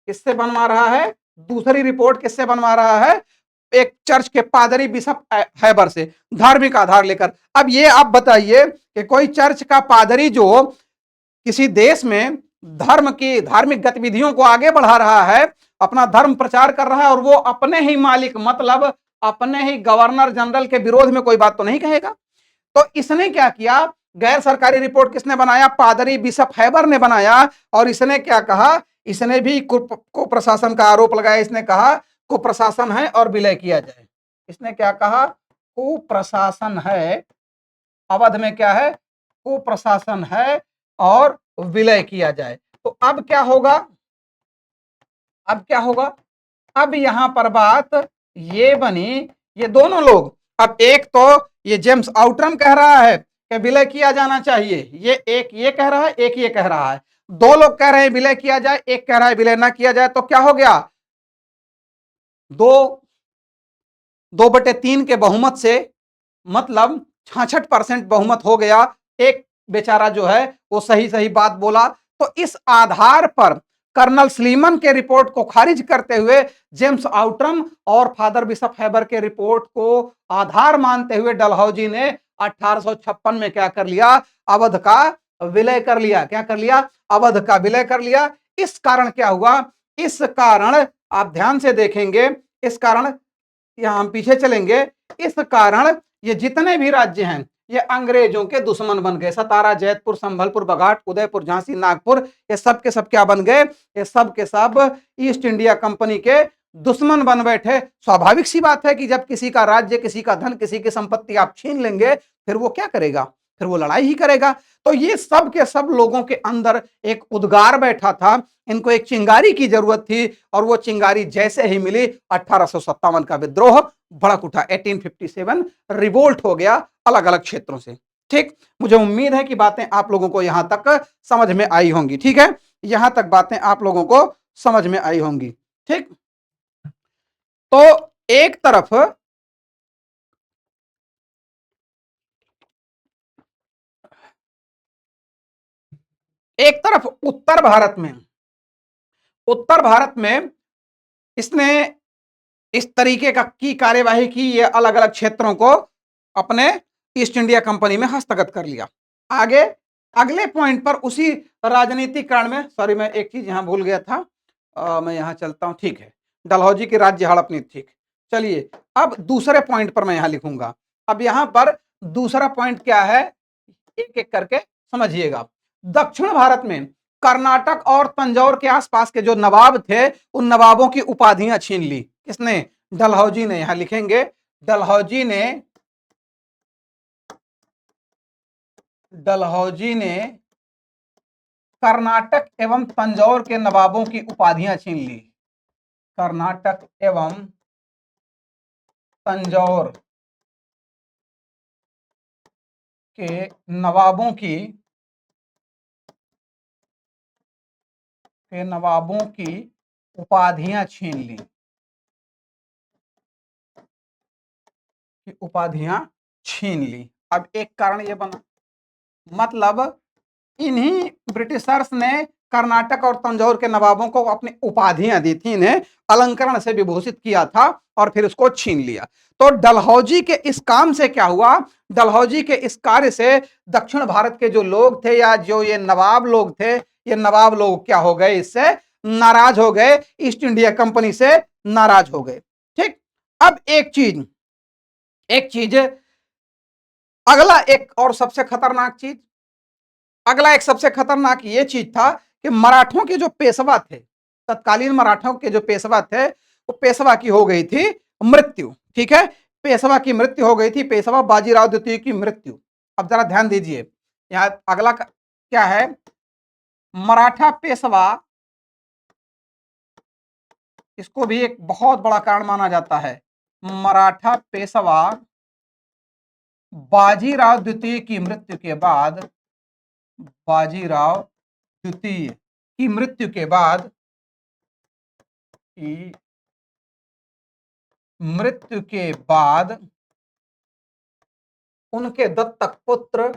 किससे बनवा रहा है? दूसरी रिपोर्ट किससे बनवा रहा है? एक चर्च के पादरी बिशप हैबर से, धार्मिक आधार लेकर। अब ये आप बताइए कि कोई चर्च का पादरी जो किसी देश में धर्म की धार्मिक गतिविधियों को आगे बढ़ा रहा है, अपना धर्म प्रचार कर रहा है, और वो अपने ही मालिक मतलब अपने ही गवर्नर जनरल के विरोध में कोई बात तो नहीं कहेगा। तो इसने क्या किया? गैर सरकारी रिपोर्ट किसने बनाया? पादरी बिशप हैबर ने बनाया। और इसने क्या कहा? इसने भी कुप्रशासन का आरोप लगाया। इसने कहा कुप्रशासन है और विलय किया जाए। इसने क्या कहा? कुप्रशासन है, अवध में क्या है? कुप्रशासन है और विलय किया जाए। तो अब क्या होगा? अब क्या होगा? अब यहां पर बात ये बनी, ये दोनों लोग, अब एक तो ये जेम्स आउट्रम कह रहा है कि विलय किया जाना चाहिए, एक ये कह रहा है, एक ये कह रहा है। दो लोग कह रहे हैं विलय किया जाए, एक कह रहा है विलय ना किया जाए। तो क्या हो गया? 2/3 के बहुमत से, मतलब 66% बहुमत हो गया। एक बेचारा जो है वो सही सही बात बोला। तो इस आधार पर कर्नल स्लीमन के रिपोर्ट को खारिज करते हुए जेम्स आउट्रम और फादर बिशप हैबर के रिपोर्ट को आधार मानते हुए डलहौजी ने 1856 में क्या कर लिया? अवध का विलय कर लिया। क्या कर लिया? अवध का विलय कर लिया। इस कारण क्या हुआ? इस कारण आप ध्यान से देखेंगे, इस कारण यहां हम पीछे चलेंगे, इस कारण ये जितने भी राज्य हैं ये अंग्रेजों के दुश्मन बन गए। सतारा, जैतपुर, संभलपुर, बघाट, उदयपुर, झांसी, नागपुर, ये सब के सब क्या बन गए? ये सब के सब ईस्ट इंडिया कंपनी के दुश्मन बन बैठे। स्वाभाविक सी बात है कि जब किसी का राज्य, किसी का धन, किसी की संपत्ति आप छीन लेंगे, फिर वो क्या करेगा? फिर वो लड़ाई ही करेगा। तो ये सब के सब लोगों के अंदर एक उद्गार बैठा था, इनको एक चिंगारी की जरूरत थी, और वो चिंगारी जैसे ही मिली 1857 का विद्रोह भड़क उठा। 1857 रिवोल्ट हो गया अलग अलग क्षेत्रों से। ठीक, मुझे उम्मीद है कि बातें आप लोगों को यहां तक समझ में आई होंगी। ठीक है, यहां तक बातें आप लोगों को समझ में आई होंगी। ठीक, तो एक तरफ उत्तर भारत में इसने इस तरीके का की कार्यवाही की, ये अलग अलग क्षेत्रों को अपने ईस्ट इंडिया कंपनी में हस्तगत कर लिया। आगे अगले पॉइंट पर उसी राजनीतिक कारण में, सॉरी मैं एक चीज यहां भूल गया था, मैं यहां चलता हूं। ठीक है, डलहौजी की राज्य हड़प नीति। ठीक, चलिए अब दूसरे पॉइंट पर मैं यहां लिखूंगा। अब यहां पर दूसरा पॉइंट क्या है, एक एक करके समझिएगा। दक्षिण भारत में कर्नाटक और तंजौर के आसपास के जो नवाब थे उन नवाबों की उपाधियां छीन ली। किसने? डलहौजी ने। यहां लिखेंगे डलहौजी ने कर्नाटक एवं तंजौर के नवाबों की उपाधियां छीन ली। कर्नाटक एवं तंजौर के नवाबों की उपाधियां छीन ली। उपाधियां छीन ली। अब एक कारण यह बना, मतलब इन्हीं ब्रिटिशर्स ने कर्नाटक और तंजौर के नवाबों को अपनी उपाधियां दी थी, इन्हें अलंकरण से विभूषित किया था और फिर उसको छीन लिया। तो डलहौजी के इस काम से क्या हुआ? डलहौजी के इस कार्य से दक्षिण भारत के जो लोग थे या जो ये नवाब लोग थे, ये नवाब लोग क्या हो गए? इससे नाराज हो गए, ईस्ट इंडिया कंपनी से नाराज हो गए। ठीक। अब एक चीज अगला एक और सबसे खतरनाक चीज, अगला एक सबसे खतरनाक ये चीज था कि मराठों के जो पेशवा थे, तत्कालीन मराठों के जो पेशवा थे, वो पेशवा की हो गई थी मृत्यु। ठीक है, पेशवा की मृत्यु हो गई थी, पेशवा बाजीराव द्वितीय की मृत्यु। अब जरा ध्यान दीजिए, यहां अगला क्या है? मराठा पेशवा, इसको भी एक बहुत बड़ा कारण माना जाता है। मराठा पेशवा बाजीराव द्वितीय की मृत्यु के बाद, बाजीराव द्वितीय की मृत्यु के बाद, उनके दत्तक पुत्र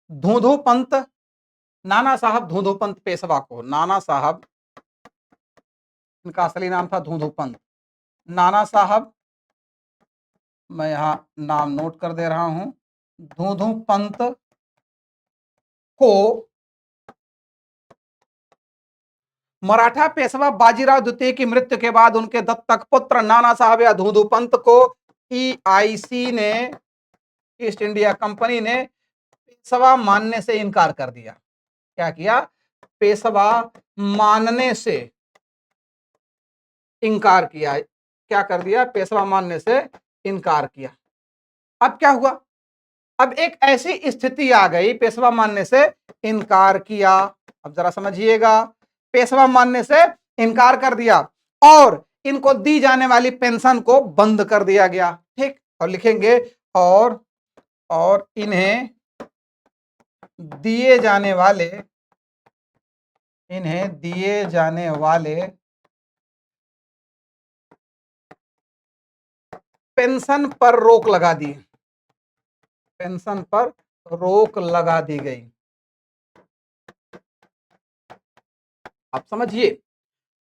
धूधू पंत, नाना साहब धूधू पंत पेशवा को, नाना साहब, इनका असली नाम था धूधू पंत, नाना साहब, मैं यहां नाम नोट कर दे रहा हूं, धूधू पंत को मराठा पेशवा बाजीराव द्वितीय की मृत्यु के बाद उनके दत्तक पुत्र नाना साहब या धूधू पंत को EIC ने, ईस्ट इंडिया कंपनी ने पेशवा मानने से इनकार कर दिया। क्या किया? पेशवा मानने से इनकार किया। क्या कर दिया? पेशवा मानने से इनकार किया। अब क्या हुआ? अब एक ऐसी स्थिति आ गई, पेशवा मानने से इनकार किया। अब जरा समझिएगा, पेशवा मानने से इनकार कर दिया और इनको दी जाने वाली पेंशन को बंद कर दिया गया। ठीक। और लिखेंगे और इन्हें दिए जाने वाले पेंशन पर रोक लगा दी, पेंशन पर रोक लगा दी गई। आप समझिए,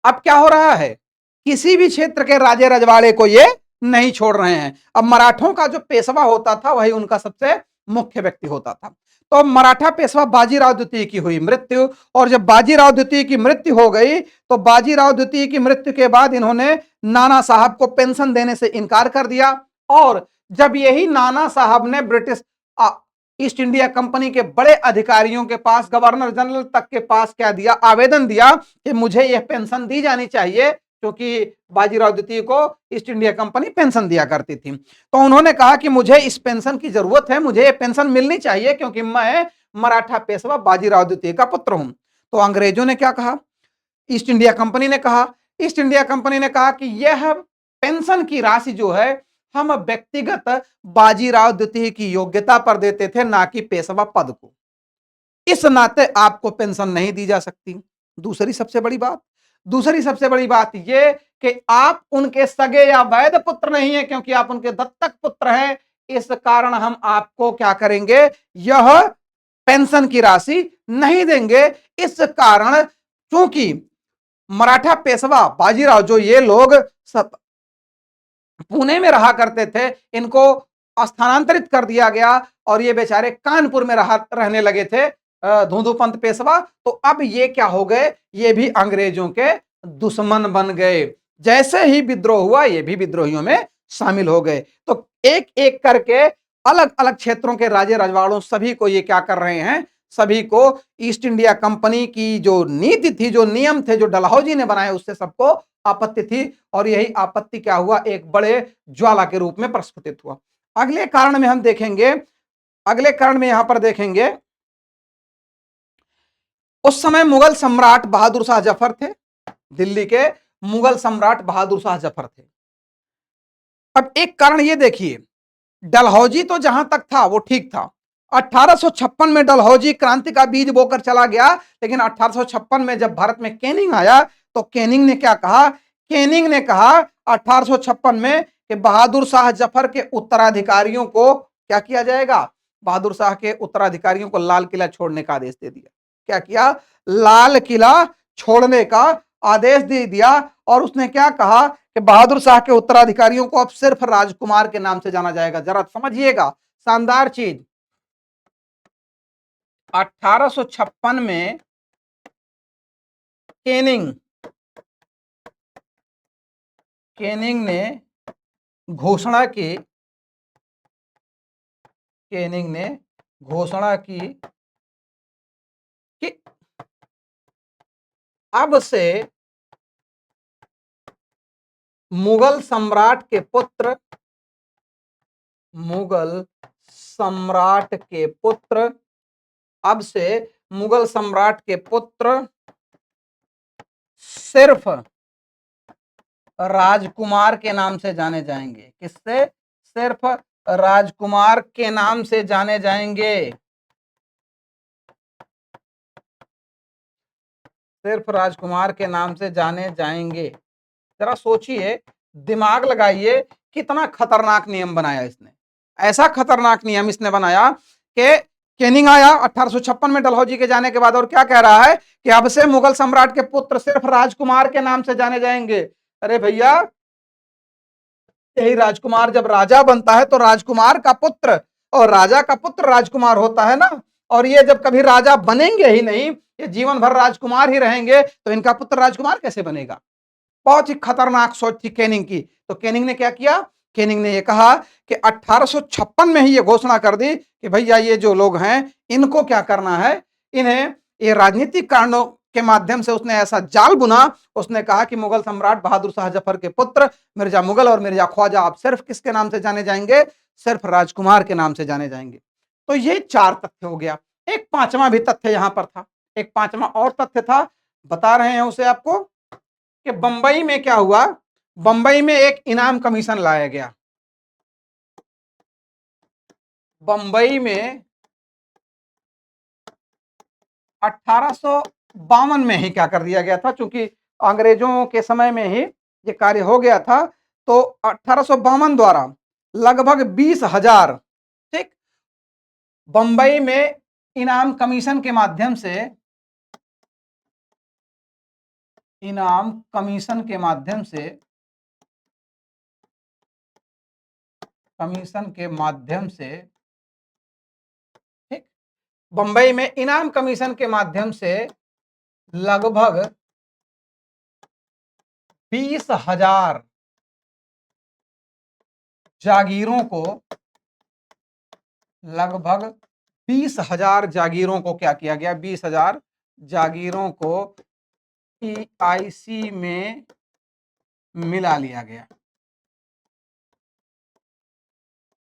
अब क्या हो रहा है? किसी भी क्षेत्र के राजे रजवाड़े को ये नहीं छोड़ रहे हैं। अब मराठों का जो पेशवा होता था वही उनका सबसे मुख्य व्यक्ति होता था। तो मराठा पेशवा बाजीराव द्वितीय की हुई मृत्यु, और जब बाजीराव द्वितीय की मृत्यु हो गई तो बाजीराव द्वितीय की मृत्यु के बाद इन्होंने नाना साहब को पेंशन देने से इनकार कर दिया। और जब यही नाना साहब ने ब्रिटिश ईस्ट इंडिया कंपनी के बड़े अधिकारियों के पास, गवर्नर जनरल तक के पास क्या दिया? आवेदन दिया कि मुझे यह पेंशन दी जानी चाहिए, क्योंकि बाजीराव द्वितीय को ईस्ट इंडिया कंपनी पेंशन दिया करती थी। तो उन्होंने कहा कि मुझे इस पेंशन की जरूरत है, मुझे ये पेंशन मिलनी चाहिए क्योंकि मैं मराठा पेशवा बाजीराव द्वितीय का पुत्र हूं। तो अंग्रेजों ने क्या कहा? ईस्ट इंडिया कंपनी ने कहा, ईस्ट इंडिया कंपनी ने कहा कि यह पेंशन की राशि जो है हम व्यक्तिगत बाजीराव द्वितीय की योग्यता पर देते थे, ना कि पेशवा पद को। इस नाते आपको पेंशन नहीं दी जा सकती। दूसरी सबसे बड़ी बात यह कि आप उनके सगे या वैध पुत्र नहीं है, क्योंकि आप उनके दत्तक पुत्र हैं। इस कारण हम आपको क्या करेंगे? यह पेंशन की राशि नहीं देंगे। इस कारण क्योंकि मराठा पेशवा बाजीराव, जो ये लोग सब पुणे में रहा करते थे, इनको स्थानांतरित कर दिया गया और ये बेचारे कानपुर में रहने लगे थे, धूधूपंत पेशवा। तो अब ये क्या हो गए? ये भी अंग्रेजों के दुश्मन बन गए। जैसे ही विद्रोह हुआ ये भी विद्रोहियों में शामिल हो गए। तो एक एक करके अलग अलग क्षेत्रों के राजे रजवाड़ों सभी को ये क्या कर रहे हैं, सभी को ईस्ट इंडिया कंपनी की जो नीति थी, जो नियम थे, जो डलहौजी ने बनाए, उससे सबको आपत्ति थी। और यही आपत्ति क्या हुआ, एक बड़े ज्वाला के रूप में प्रस्फुटित हुआ। अगले कारण में हम देखेंगे, अगले कारण में यहां पर देखेंगे, उस समय मुगल सम्राट बहादुर शाह जफर थे, दिल्ली के मुगल सम्राट बहादुर शाह जफर थे। अब एक कारण ये देखिए, डलहौजी तो जहां तक था वो ठीक था। 1856 में डलहौजी क्रांति का बीज बोकर चला गया, लेकिन 1856 में जब भारत में कैनिंग आया तो कैनिंग ने क्या कहा, कैनिंग ने कहा 1856 में कि बहादुर शाह जफर के उत्तराधिकारियों को क्या किया जाएगा, बहादुर शाह के उत्तराधिकारियों को लाल किला छोड़ने का आदेश दे दिया। क्या किया, लाल किला छोड़ने का आदेश दे दिया। और उसने क्या कहा कि बहादुर शाह के उत्तराधिकारियों को अब सिर्फ राजकुमार के नाम से जाना जाएगा। जरा समझिएगा, शानदार चीज। 1856 में कैनिंग कैनिंग ने घोषणा की, कैनिंग ने घोषणा की कि अब से मुगल सम्राट के पुत्र, मुगल सम्राट के पुत्र, अब से मुगल सम्राट के पुत्र सिर्फ राजकुमार के नाम से जाने जाएंगे। किससे, सिर्फ राजकुमार के नाम से जाने जाएंगे, सिर्फ राजकुमार के नाम से जाने जाएंगे। जरा सोचिए, दिमाग लगाइए, कितना खतरनाक नियम बनाया इसने। ऐसा खतरनाक नियम इसने बनाया कि कैनिंग आया 1856 में डलहौजी के जाने के बाद, और क्या कह रहा है कि अब से मुगल सम्राट के पुत्र सिर्फ राजकुमार के नाम से जाने जाएंगे। अरे भैया, यही राजकुमार जब राजा बनता है तो राजकुमार का पुत्र, और राजा का पुत्र राजकुमार होता है ना। और ये जब कभी राजा बनेंगे ही नहीं, ये जीवन भर राजकुमार ही रहेंगे, तो इनका पुत्र राजकुमार कैसे बनेगा। बहुत ही खतरनाक सोच थी कैनिंग की। तो कैनिंग ने क्या किया, कैनिंग ने यह कहा कि 1856 में ही ये घोषणा कर दी कि भैया ये जो लोग हैं इनको क्या करना है, इन्हें ये राजनीतिक कारणों के माध्यम से उसने ऐसा जाल बुना। उसने कहा कि मुगल सम्राट बहादुर शाह जफर के पुत्र मिर्जा मुगल और मिर्जा ख्वाजा आप सिर्फ किसके नाम से जाने जाएंगे, सिर्फ राजकुमार के नाम से जाने जाएंगे। तो ये 4 तथ्य हो गया। एक पांचवा भी तथ्य यहां पर था, एक पांचवा और तथ्य था, बता रहे हैं उसे आपको, कि बंबई में क्या हुआ, बंबई में एक इनाम कमीशन लाया गया। बंबई में 1852 में ही क्या कर दिया गया था, क्योंकि अंग्रेजों के समय में ही ये कार्य हो गया था। तो 1852 द्वारा लगभग 20,000, ठीक, बंबई में इनाम कमीशन के माध्यम से, इनाम कमीशन के माध्यम से, कमीशन के माध्यम से, ठीक, बंबई में इनाम कमीशन के माध्यम से लगभग 20,000 जागीरों को, लगभग 20,000 जागीरों को क्या किया गया, 20,000 जागीरों को ईआईसी में मिला लिया गया।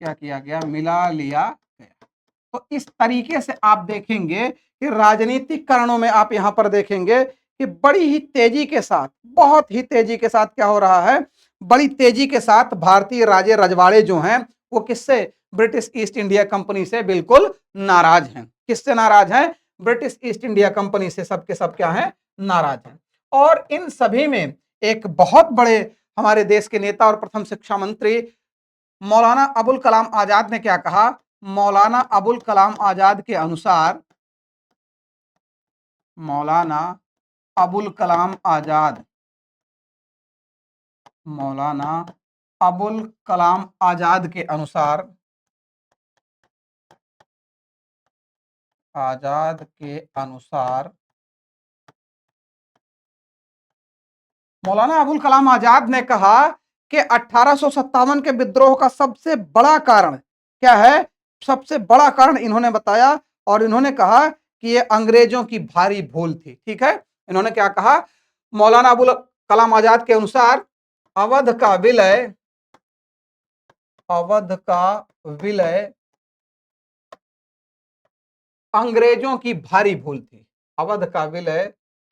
क्या किया गया, मिला लिया गया। तो इस तरीके से आप देखेंगे कि राजनीतिक कारणों में आप यहां पर देखेंगे कि बड़ी ही तेजी के साथ, बहुत ही तेजी के साथ क्या हो रहा है, बड़ी तेजी के साथ भारतीय राजे रजवाड़े जो हैं वो किससे, ब्रिटिश ईस्ट इंडिया कंपनी से बिल्कुल नाराज हैं। किससे नाराज हैं, ब्रिटिश ईस्ट इंडिया कंपनी से सबके सब क्या है, नाराज हैं। और इन सभी में एक बहुत बड़े हमारे देश के नेता और प्रथम शिक्षा मंत्री मौलाना अबुल कलाम आजाद ने क्या कहा, मौलाना अबुल कलाम आजाद के अनुसार, मौलाना अबुल कलाम आजाद, मौलाना अबुल कलाम आजाद के अनुसार, आजाद के अनुसार, मौलाना अबुल कलाम आजाद ने कहा कि 1857 के विद्रोह का सबसे बड़ा कारण क्या है? सबसे बड़ा कारण इन्होंने बताया और इन्होंने कहा कि ये अंग्रेजों की भारी भूल थी। ठीक है, इन्होंने क्या कहा? मौलाना अबुल कलाम आजाद के अनुसार अवध का विलय अंग्रेजों की भारी भूल थी। अवध का विलय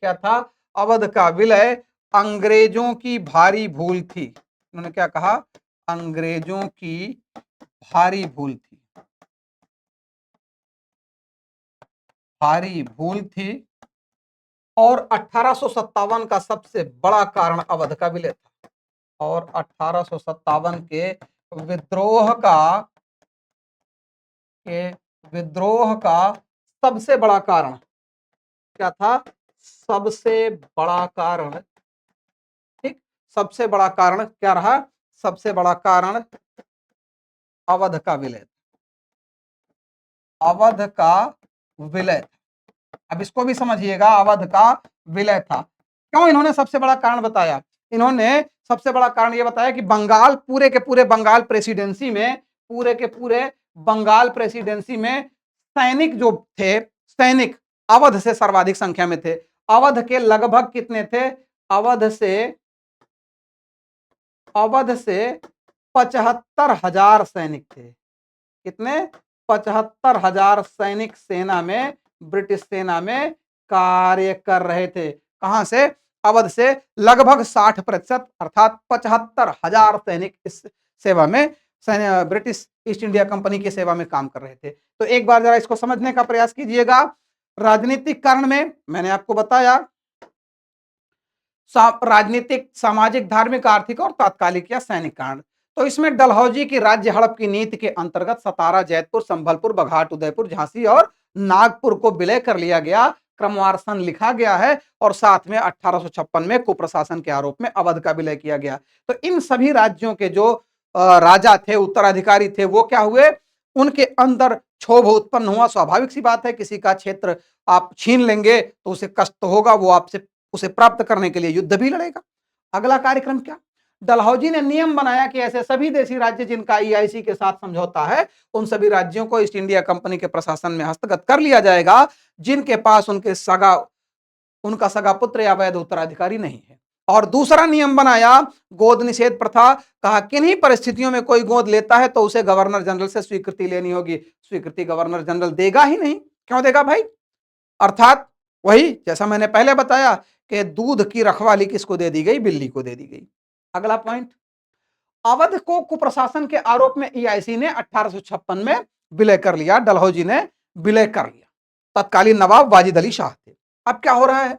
क्या था? अवध का विलय अंग्रेजों की भारी भूल थी। उन्होंने क्या कहा? अंग्रेजों की भारी भूल थी, भारी भूल थी। और 1857 का सबसे बड़ा कारण अवध का विलय था। और 1857 विद्रोह का के विद्रोह का सबसे बड़ा कारण क्या था? सबसे बड़ा कारण, ठीक, सबसे बड़ा कारण क्या रहा? सबसे बड़ा कारण अवध का विलय, अवध का विलय। अब इसको भी समझिएगा, अवध का विलय था। क्यों इन्होंने सबसे बड़ा कारण बताया? इन्होंने सबसे बड़ा कारण यह बताया कि बंगाल, पूरे के पूरे बंगाल प्रेसिडेंसी में, पूरे के पूरे बंगाल प्रेसिडेंसी में सैनिक जो थे, सैनिक अवध से सर्वाधिक संख्या में थे। अवध के लगभग कितने थे? अवध से 75,000 सैनिक थे। कितने? 75,000 सैनिक सेना में, ब्रिटिश सेना में कार्य कर रहे थे। कहां से? अवध से। लगभग 60% अर्थात 75,000 सैनिक इस सेवा में, ब्रिटिश ईस्ट इंडिया कंपनी की सेवा में काम कर रहे थे। तो एक बार जरा इसको समझने का प्रयास कीजिएगा। राजनीतिक कारण में मैंने आपको बताया राजनीतिक, सामाजिक, धार्मिक, आर्थिक और तात्कालिक या सैनिक कारण। तो इसमें डलहौजी की राज्य हड़प की नीति के अंतर्गत सतारा, जैतपुर, संभलपुर, बघाट, उदयपुर, झांसी और नागपुर को विलय कर लिया गया। क्रमवार सन लिखा गया है और साथ में 1856 में कुप्रशासन के आरोप में अवध का विलय किया गया। तो इन सभी राज्यों के जो राजा थे, उत्तराधिकारी थे, वो क्या हुए? उनके अंदर क्षोभ उत्पन्न हुआ। स्वाभाविक सी बात है, किसी का क्षेत्र आप छीन लेंगे तो उसे कष्ट तो होगा, वो आपसे उसे प्राप्त करने के लिए युद्ध भी लड़ेगा। अगला कार्यक्रम क्या? डलहौजी ने नियम बनाया कि ऐसे सभी देशी राज्य जिनका ईआईसी के साथ समझौता है, उन सभी राज्यों को ईस्ट इंडिया कंपनी के प्रशासन में हस्तगत कर लिया जाएगा जिनके पास उनका सगा पुत्र या वैध उत्तराधिकारी नहीं है। और दूसरा नियम बनाया गोद निषेध प्रथा। कहा किन्हीं परिस्थितियों में कोई गोद लेता है तो उसे गवर्नर जनरल से स्वीकृति लेनी होगी। स्वीकृति गवर्नर जनरल देगा ही नहीं। क्यों देगा भाई? अर्थात वही जैसा मैंने पहले बताया कि दूध की रखवाली किसको दे दी गई? बिल्ली को दे दी गई। अगला पॉइंट, अवध को कुप्रशासन के आरोप में ईआईसी ने 1856 में विलय कर लिया। डलहौजी ने विलय कर लिया। तत्कालीन नवाब वाजिद अली शाह थे। अब क्या हो रहा है?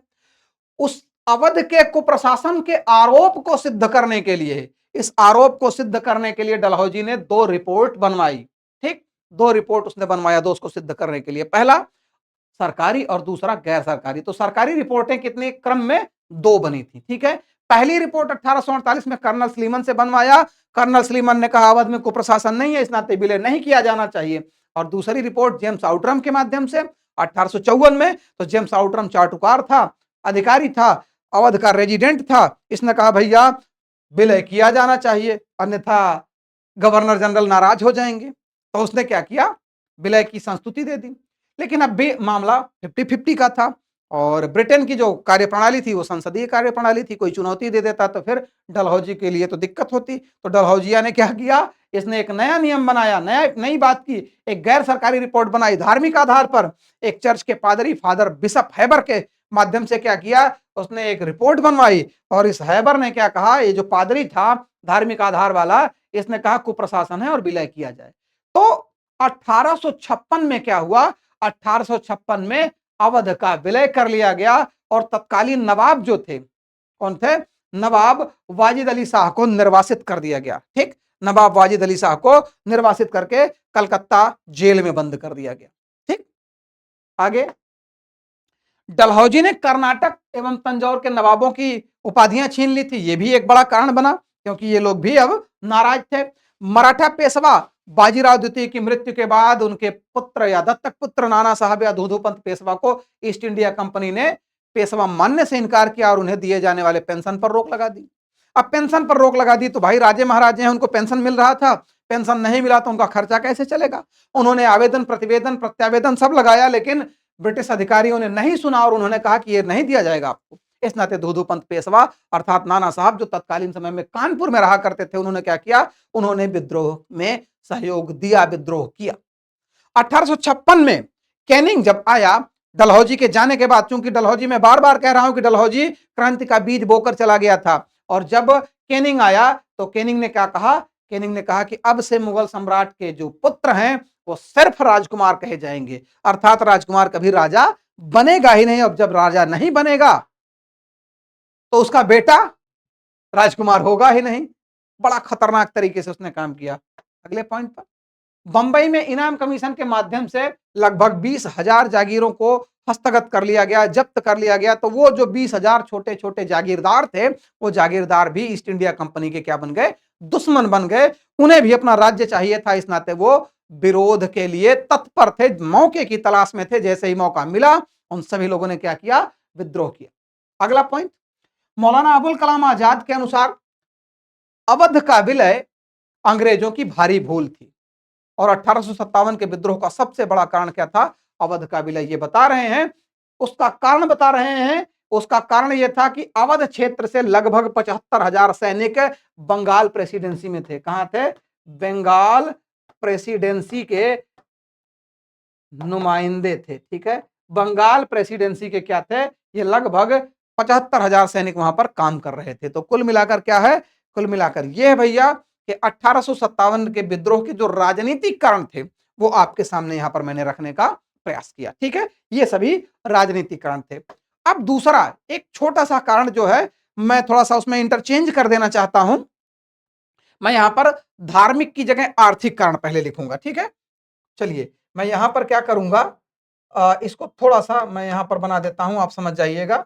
उस अवध के कुप्रशासन के आरोप को सिद्ध करने के लिए, इस आरोप को सिद्ध करने के लिए डलहौजी ने 2 रिपोर्ट बनवाई। ठीक, 2 रिपोर्ट उसने बनवाया, 2 उसको सिद्ध करने के लिए। पहला सरकारी और दूसरा गैर सरकारी। तो सरकारी रिपोर्टें कितने क्रम में? 2 बनी थी। ठीक है, पहली रिपोर्ट 1848 में कर्नल स्लीमन से बनवाया। कर्नल स्लीमन ने कहा अवध में कुप्रशासन नहीं है, इस नाते विलय नहीं किया जाना चाहिए। और दूसरी रिपोर्ट जेम्स आउटरम के माध्यम से 1854 में। तो जेम्स आउटरम चाटुकार था, अधिकारी था, अवध का रेजिडेंट था। इसने कहा भैया विलय किया जाना चाहिए, अन्यथा गवर्नर जनरल नाराज हो जाएंगे। तो उसने क्या किया? विलय की संस्तुति दे दी। लेकिन अब भी मामला 50-50 का था और ब्रिटेन की जो कार्यप्रणाली थी वो संसदीय कार्यप्रणाली थी। कोई चुनौती दे देता तो फिर डलहौजी के लिए तो दिक्कत होती। तो डलहौजिया ने क्या किया? इसने एक नया नियम बनाया, नई बात की, एक गैर सरकारी रिपोर्ट बनाई धार्मिक आधार पर। एक चर्च के पादरी फादर बिशप हैबर के माध्यम से क्या किया? उसने एक रिपोर्ट बनवाई और इस हैबर ने क्या कहा? ये जो पादरी था धार्मिक आधार वाला, इसने कहा कुप्रशासन है और विलय किया जाए। तो 1856 में क्या हुआ? 1856 में अवध का विलय कर लिया गया और तत्कालीन नवाब जो थे, कौन थे? नवाब वाजिद अली शाह को निर्वासित कर दिया गया। ठीक, नवाब वाजिद अली शाह को निर्वासित करके कलकत्ता जेल में बंद कर दिया गया। ठीक, आगे डलहौजी ने कर्नाटक एवं तंजौर के नवाबों की उपाधियां छीन ली थी। यह भी एक बड़ा कारण बना क्योंकि ये लोग भी अब नाराज थे। मराठा पेशवा बाजीराव द्वितीय की मृत्यु के बाद उनके पुत्र या दत्तक पुत्र नाना साहब या धूधूपंत पेशवा को ईस्ट इंडिया कंपनी ने पेशवा मानने से इनकार किया और उन्हें दिए जाने वाले पेंशन पर रोक लगा दी। अब पेंशन पर रोक लगा दी तो भाई राजे महाराजे हैं, उनको पेंशन मिल रहा था, पेंशन नहीं मिला तो उनका खर्चा कैसे चलेगा। उन्होंने आवेदन प्रतिवेदन प्रत्यावेदन सब लगाया, लेकिन ब्रिटिश अधिकारियों ने नहीं सुना और उन्होंने कहा कि ये नहीं दिया जाएगा आपको। इस नाते धूधू पंत पेशवा अर्थात नाना साहब, जो तत्कालीन समय में कानपुर में रहा करते थे, उन्होंने क्या किया, उन्होंने विद्रोह में सहयोग दिया, विद्रोह किया। 1856 में कैनिंग जब आया, डलहौजी के जाने के बाद, चूंकि डलहौजी में बार बार कह रहा हूं कि डलहौजी क्रांति का बीज बोकर चला गया था, और जब कैनिंग आया तो कैनिंग ने क्या कहा, कैनिंग ने कहा कि अब से मुगल सम्राट के जो पुत्र हैं वो सिर्फ राजकुमार कहे जाएंगे, अर्थात राजकुमार कभी राजा बनेगा ही नहीं। अब जब राजा नहीं बनेगा तो उसका बेटा राजकुमार होगा ही नहीं। बड़ा खतरनाक तरीके से उसने काम किया। अगले पॉइंट पर, बंबई में इनाम कमीशन के माध्यम से लगभग 20,000 जागीरों को हस्तगत कर लिया गया, जब्त कर लिया गया। तो वो जो 20,000 छोटे छोटे जागीरदार थे, वो जागीरदार भी ईस्ट इंडिया कंपनी के क्या बन गए, दुश्मन बन गए। उन्हें भी अपना राज्य चाहिए था, इस नाते वो विरोध के लिए तत्पर थे, मौके की तलाश में थे। जैसे ही मौका मिला, उन सभी लोगों ने क्या किया, विद्रोह किया। अगला पॉइंट, मौलाना अबुल कलाम आजाद के अनुसार अवध का विलय अंग्रेजों की भारी भूल थी, और 1857 के विद्रोह का सबसे बड़ा कारण क्या था, अवध का विलय। ये बता रहे हैं, उसका कारण बता रहे हैं। उसका कारण यह था कि अवध क्षेत्र से लगभग 75,000 सैनिक बंगाल प्रेसिडेंसी में थे। कहां थे, बंगाल प्रेसिडेंसी के नुमाइंदे थे। ठीक है, बंगाल प्रेसिडेंसी के क्या थे, ये लगभग 75,000 सैनिक वहां पर काम कर रहे थे। तो कुल मिलाकर क्या है, कुल मिलाकर यह है भैया कि 1857 के विद्रोह के जो राजनीतिक कारण थे, वो आपके सामने यहां पर मैंने रखने का प्रयास किया। ठीक है, ये सभी राजनीतिक कारण थे। अब दूसरा एक छोटा सा कारण जो है, मैं थोड़ा सा उसमें इंटरचेंज कर देना चाहता हूं। मैं यहां पर धार्मिक की जगह आर्थिक कारण पहले लिखूंगा। ठीक है, चलिए मैं यहां पर क्या करूंगा, इसको थोड़ा सा मैं यहां पर बना देता हूं, आप समझ जाइएगा,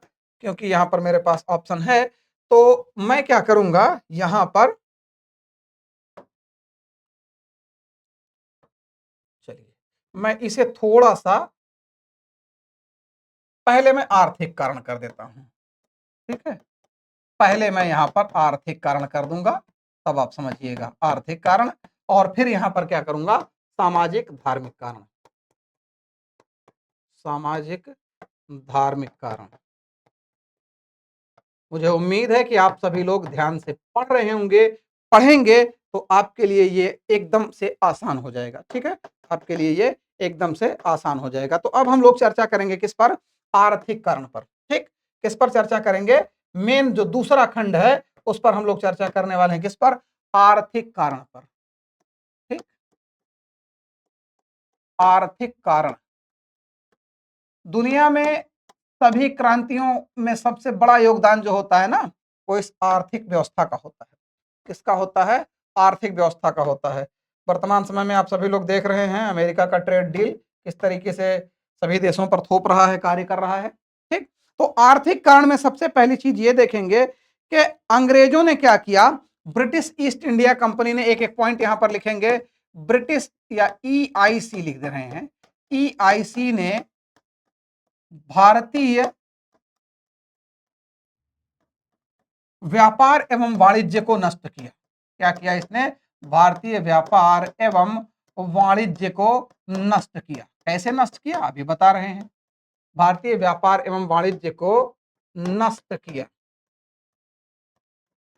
क्योंकि यहां पर मेरे पास ऑप्शन है। तो मैं क्या करूंगा, यहां पर चलिए मैं इसे थोड़ा सा पहले मैं आर्थिक कारण कर देता हूं। ठीक है, पहले मैं यहां पर आर्थिक कारण कर दूंगा, तब आप समझिएगा आर्थिक कारण, और फिर यहां पर क्या करूंगा, सामाजिक धार्मिक कारण, सामाजिक धार्मिक कारण। मुझे उम्मीद है कि आप सभी लोग ध्यान से पढ़ रहे होंगे, पढ़ेंगे तो आपके लिए ये एकदम से आसान हो जाएगा। ठीक है, आपके लिए ये एकदम से आसान हो जाएगा। तो अब हम लोग चर्चा करेंगे किस पर, आर्थिक कारण पर। ठीक, किस पर चर्चा करेंगे, मेन जो दूसरा खंड है उस पर हम लोग चर्चा करने वाले हैं, किस पर, आर्थिक कारण पर। ठीक, आर्थिक कारण। दुनिया में सभी क्रांतियों में सबसे बड़ा योगदान जो होता है ना, वो इस आर्थिक व्यवस्था का होता है। किसका होता है, आर्थिक व्यवस्था का होता है। वर्तमान समय में आप सभी लोग देख रहे हैं अमेरिका का ट्रेड डील किस तरीके से सभी देशों पर थोप रहा है, कार्य कर रहा है। ठीक, तो आर्थिक कारण में सबसे पहली चीज ये देखेंगे कि अंग्रेजों ने क्या किया, ब्रिटिश ईस्ट इंडिया कंपनी ने, एक एक पॉइंट यहां पर लिखेंगे, ब्रिटिश या EIC लिख दे रहे हैं, EIC ने भारतीय व्यापार एवं वाणिज्य को नष्ट किया। क्या किया इसने, भारतीय व्यापार एवं वाणिज्य को नष्ट किया। कैसे नष्ट किया, अभी बता रहे हैं। भारतीय व्यापार एवं वाणिज्य को नष्ट किया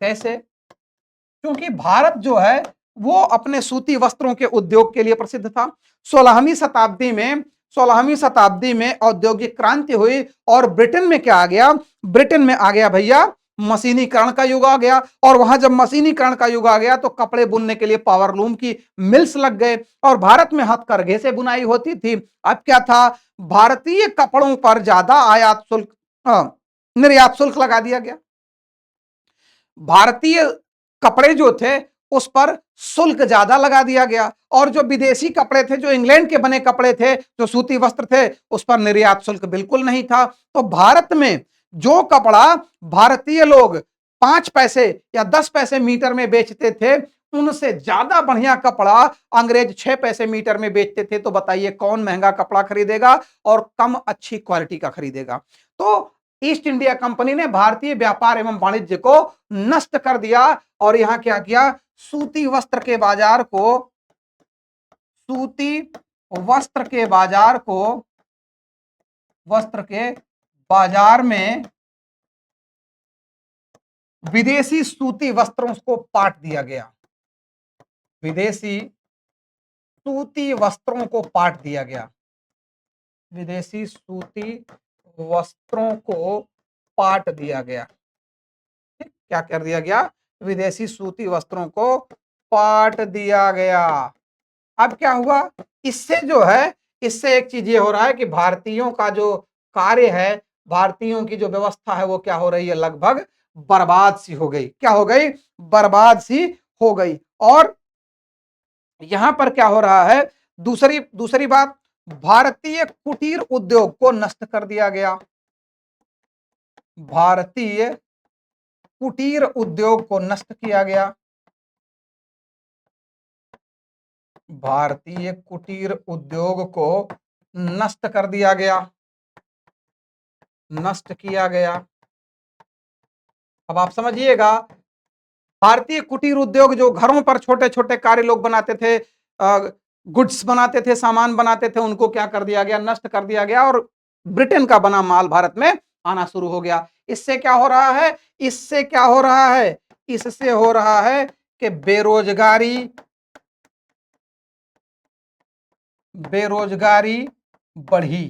कैसे, क्योंकि भारत जो है वो अपने सूती वस्त्रों के उद्योग के लिए प्रसिद्ध था। 16वीं शताब्दी में 16वीं शताब्दी में औद्योगिक क्रांति हुई और ब्रिटेन में क्या आ गया, ब्रिटेन में आ गया भैया मशीनीकरण का युग आ गया। और वहां जब मशीनीकरण का युग आ गया तो कपड़े बुनने के लिए पावरलूम की मिल्स लग गए, और भारत में हथकरघे से बुनाई होती थी। अब क्या था, भारतीय कपड़ों पर ज्यादा आयात शुल्क, निर्यात शुल्क लगा दिया गया। भारतीय कपड़े जो थे उस पर शुल्क ज्यादा लगा दिया गया, और जो विदेशी कपड़े थे, जो इंग्लैंड के बने कपड़े थे, जो सूती वस्त्र थे, उस पर निर्यात शुल्क बिल्कुल नहीं था। तो भारत में जो कपड़ा भारतीय लोग 5 पैसे या 10 पैसे मीटर में बेचते थे, उनसे ज्यादा बढ़िया कपड़ा अंग्रेज 6 पैसे मीटर में बेचते थे। तो बताइए कौन महंगा कपड़ा खरीदेगा और कम अच्छी क्वालिटी का खरीदेगा। तो ईस्ट इंडिया कंपनी ने भारतीय व्यापार एवं वाणिज्य को नष्ट कर दिया और यहां क्या किया, सूती वस्त्र के बाजार को, सूती वस्त्र के बाजार को, वस्त्र के बाजार में विदेशी सूती वस्त्रों को पाट दिया गया, विदेशी सूती वस्त्रों को पाट दिया गया, विदेशी सूती वस्त्रों को पाट दिया गया। क्या कर दिया गया, विदेशी सूती वस्त्रों को पाट दिया गया। अब क्या हुआ, इससे जो है, इससे एक चीज ये हो रहा है कि भारतीयों का जो कार्य है, भारतीयों की जो व्यवस्था है वो क्या हो रही है, लगभग बर्बाद सी हो गई। क्या हो गई, बर्बाद सी हो गई। और यहां पर क्या हो रहा है, दूसरी दूसरी बात, भारतीय कुटीर उद्योग को नष्ट कर दिया गया, भारतीय कुटीर उद्योग को नष्ट किया गया, भारतीय कुटीर उद्योग को नष्ट कर दिया गया, नष्ट किया गया। अब आप समझिएगा, भारतीय कुटीर उद्योग जो घरों पर छोटे छोटे कार्य लोग बनाते थे, गुड्स बनाते थे, सामान बनाते थे, उनको क्या कर दिया गया, नष्ट कर दिया गया और ब्रिटेन का बना माल भारत में आना शुरू हो गया। इससे क्या हो रहा है, इससे क्या हो रहा है, इससे हो रहा है कि बेरोजगारी, बेरोजगारी बढ़ी,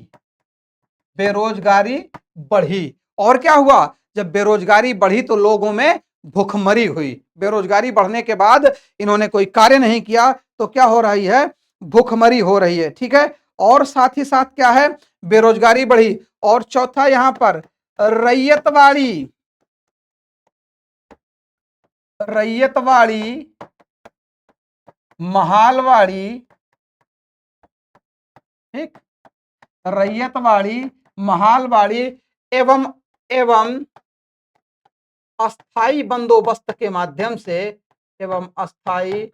बेरोजगारी बढ़ी। और क्या हुआ, जब बेरोजगारी बढ़ी तो लोगों में भूखमरी हुई। बेरोजगारी बढ़ने के बाद इन्होंने कोई कार्य नहीं किया तो क्या हो रही है, भूखमरी हो रही है। ठीक है, और साथ ही साथ क्या है, बेरोजगारी बढ़ी। और चौथा यहां पर रैयतवाड़ी, रैयतवाड़ी, महालवाड़ी, ठीक, रैयतवाड़ी, महालवाड़ी एवं एवं अस्थाई बंदोबस्त के माध्यम से, एवं अस्थाई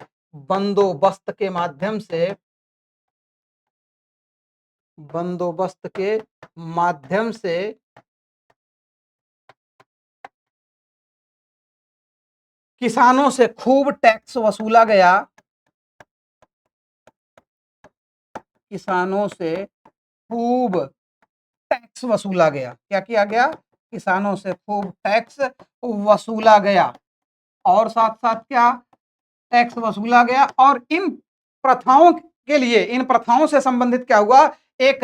बंदोबस्त के माध्यम से, बंदोबस्त के माध्यम से किसानों से खूब टैक्स वसूला गया, किसानों से खूब टैक्स वसूला गया। क्या किया गया, किसानों से खूब टैक्स वसूला गया। और साथ साथ क्या, टैक्स वसूला गया। और इन प्रथाओं के लिए, इन प्रथाओं से संबंधित क्या हुआ, एक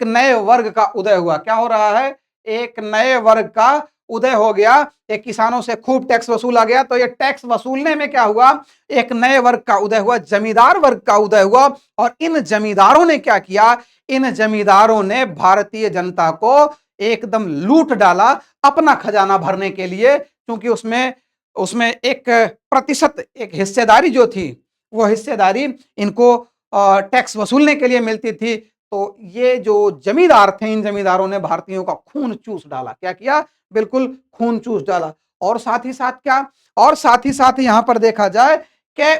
नए वर्ग का उदय हुआ। क्या हो रहा है, एक नए वर्ग का उदय हो गया। एक किसानों से खूब टैक्स वसूला गया तो ये टैक्स वसूलने में क्या हुआ, एक नए वर्ग का उदय हुआ, जमींदार वर्ग का उदय हुआ। और इन जमींदारों ने क्या किया, इन जमींदारों ने भारतीय जनता को एकदम लूट डाला अपना खजाना भरने के लिए, क्योंकि उसमें उसमें एक प्रतिशत, एक हिस्सेदारी जो थी, वो हिस्सेदारी इनको टैक्स वसूलने के लिए मिलती थी। तो ये जो जमींदार थे, इन जमींदारों ने भारतीयों का खून चूस डाला। क्या किया, बिल्कुल खून चूस डाला। और साथ ही साथ क्या, और साथ ही साथ यहां पर देखा जाए कि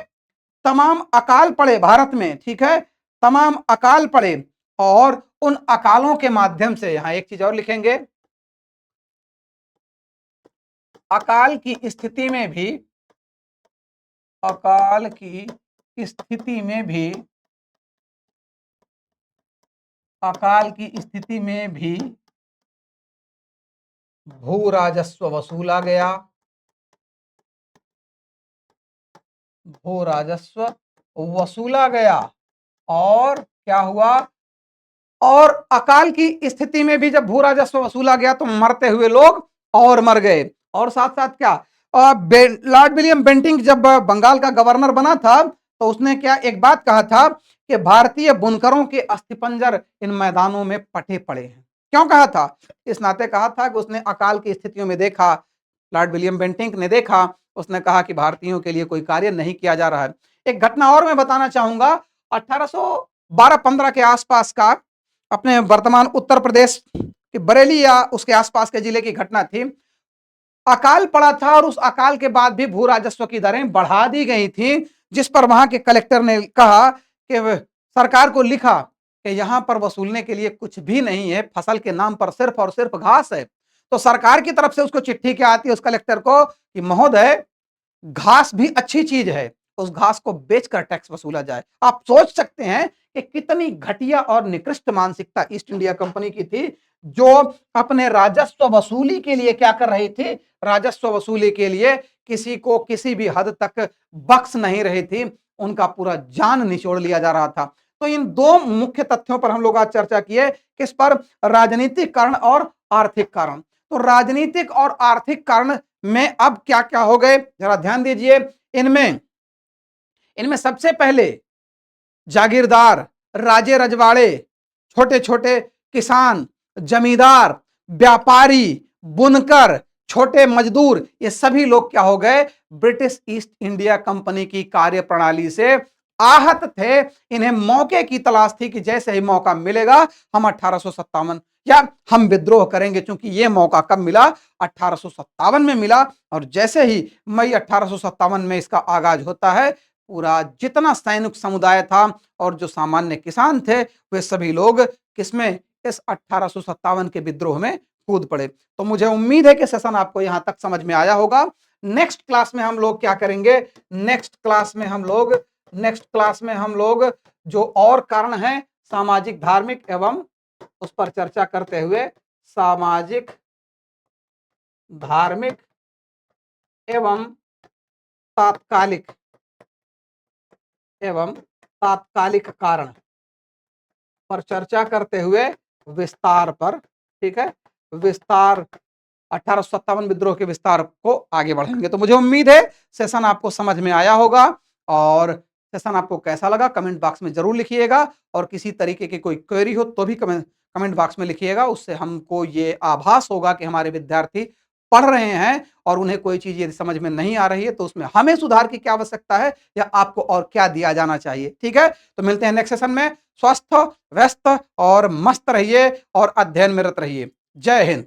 तमाम अकाल पड़े भारत में। ठीक है, तमाम अकाल पड़े और उन अकालों के माध्यम से, यहां एक चीज और लिखेंगे, अकाल की स्थिति में भी, अकाल की स्थिति में भी, अकाल की स्थिति में भी भू राजस्व वसूला गया, भू राजस्व वसूला गया। और क्या हुआ, और अकाल की स्थिति में भी जब भू राजस्व वसूला गया तो मरते हुए लोग और मर गए। और साथ साथ क्या, लॉर्ड विलियम बेंटिंक जब बंगाल का गवर्नर बना था तो उसने क्या एक बात कहा था कि भारतीय बुनकरों के अस्थिपंजर इन मैदानों में पटे पड़े हैं। क्यों कहा था, इस नाते कहा था कि उसने अकाल की स्थितियों में देखा, लॉर्ड विलियम बेंटिंक ने देखा, उसने कहा कि भारतीयों के लिए कोई कार्य नहीं किया जा रहा है। एक घटना और मैं बताना चाहूंगा, 1812-15 के आसपास का अपने वर्तमान उत्तर प्रदेश के बरेली या उसके आसपास के जिले की घटना थी। अकाल पड़ा था और उस अकाल के बाद भी भू राजस्व की दरें बढ़ा दी गई थी, जिस पर वहां के कलेक्टर ने कहा कि सरकार को लिखा कि यहां पर वसूलने के लिए कुछ भी नहीं है, फसल के नाम पर सिर्फ और सिर्फ घास है। तो सरकार की तरफ से उसको चिट्ठी क्या आती है उस कलेक्टर को कि महोदय, घास भी अच्छी चीज है, उस घास को बेचकर टैक्स वसूला जाए। आप सोच सकते हैं कि कितनी घटिया और निकृष्ट मानसिकता ईस्ट इंडिया कंपनी की थी, जो अपने राजस्व वसूली के लिए क्या कर रही थी, राजस्व वसूली के लिए किसी को किसी भी हद तक बख्श नहीं रही थी, उनका पूरा जान निचोड़ लिया जा रहा था। तो इन दो मुख्य तथ्यों पर हम लोग आज चर्चा किए, किस पर, राजनीतिक कारण और आर्थिक कारण। तो राजनीतिक और आर्थिक कारण में अब क्या क्या हो गए, जरा ध्यान दीजिए। इनमें इनमें सबसे पहले जागीरदार, राजे रजवाड़े, छोटे छोटे किसान, जमींदार, व्यापारी, बुनकर, छोटे मजदूर, ये सभी लोग क्या हो गए, ब्रिटिश ईस्ट इंडिया कंपनी की कार्यप्रणाली से आहत थे। इन्हें मौके की तलाश थी कि जैसे ही मौका मिलेगा हम 1857 या हम विद्रोह करेंगे, क्योंकि यह मौका कब मिला, 1857 में मिला। और जैसे ही मई 1857 में इसका आगाज होता है, पूरा जितना सैनिक समुदाय था और जो सामान्य किसान थे, वे सभी लोग किसमें, इस 1857 के विद्रोह में कूद पड़े। तो मुझे उम्मीद है कि सेशन आपको यहां तक समझ में आया होगा। नेक्स्ट क्लास में हम लोग क्या करेंगे, नेक्स्ट क्लास में हम लोग जो और कारण हैं सामाजिक धार्मिक एवं, उस पर चर्चा करते हुए सामाजिक धार्मिक एवं तात्कालिक कारण पर चर्चा करते हुए विस्तार पर, ठीक है, विस्तार 1857 विद्रोह के विस्तार को आगे बढ़ाएंगे। तो मुझे उम्मीद है सेशन आपको समझ में आया होगा, और सेशन आपको कैसा लगा कमेंट बॉक्स में जरूर लिखिएगा, और किसी तरीके की कोई क्वेरी हो तो भी कमेंट बॉक्स में लिखिएगा। उससे हमको ये आभास होगा कि हमारे विद्यार्थी पढ़ रहे हैं, और उन्हें कोई चीज यदि समझ में नहीं आ रही है तो उसमें हमें सुधार की क्या आवश्यकता है, या आपको और क्या दिया जाना चाहिए। ठीक है, तो मिलते हैं नेक्स्ट सेशन में। स्वस्थ, व्यस्त और मस्त रहिए और अध्ययन में रत रहिए। जय हिंद।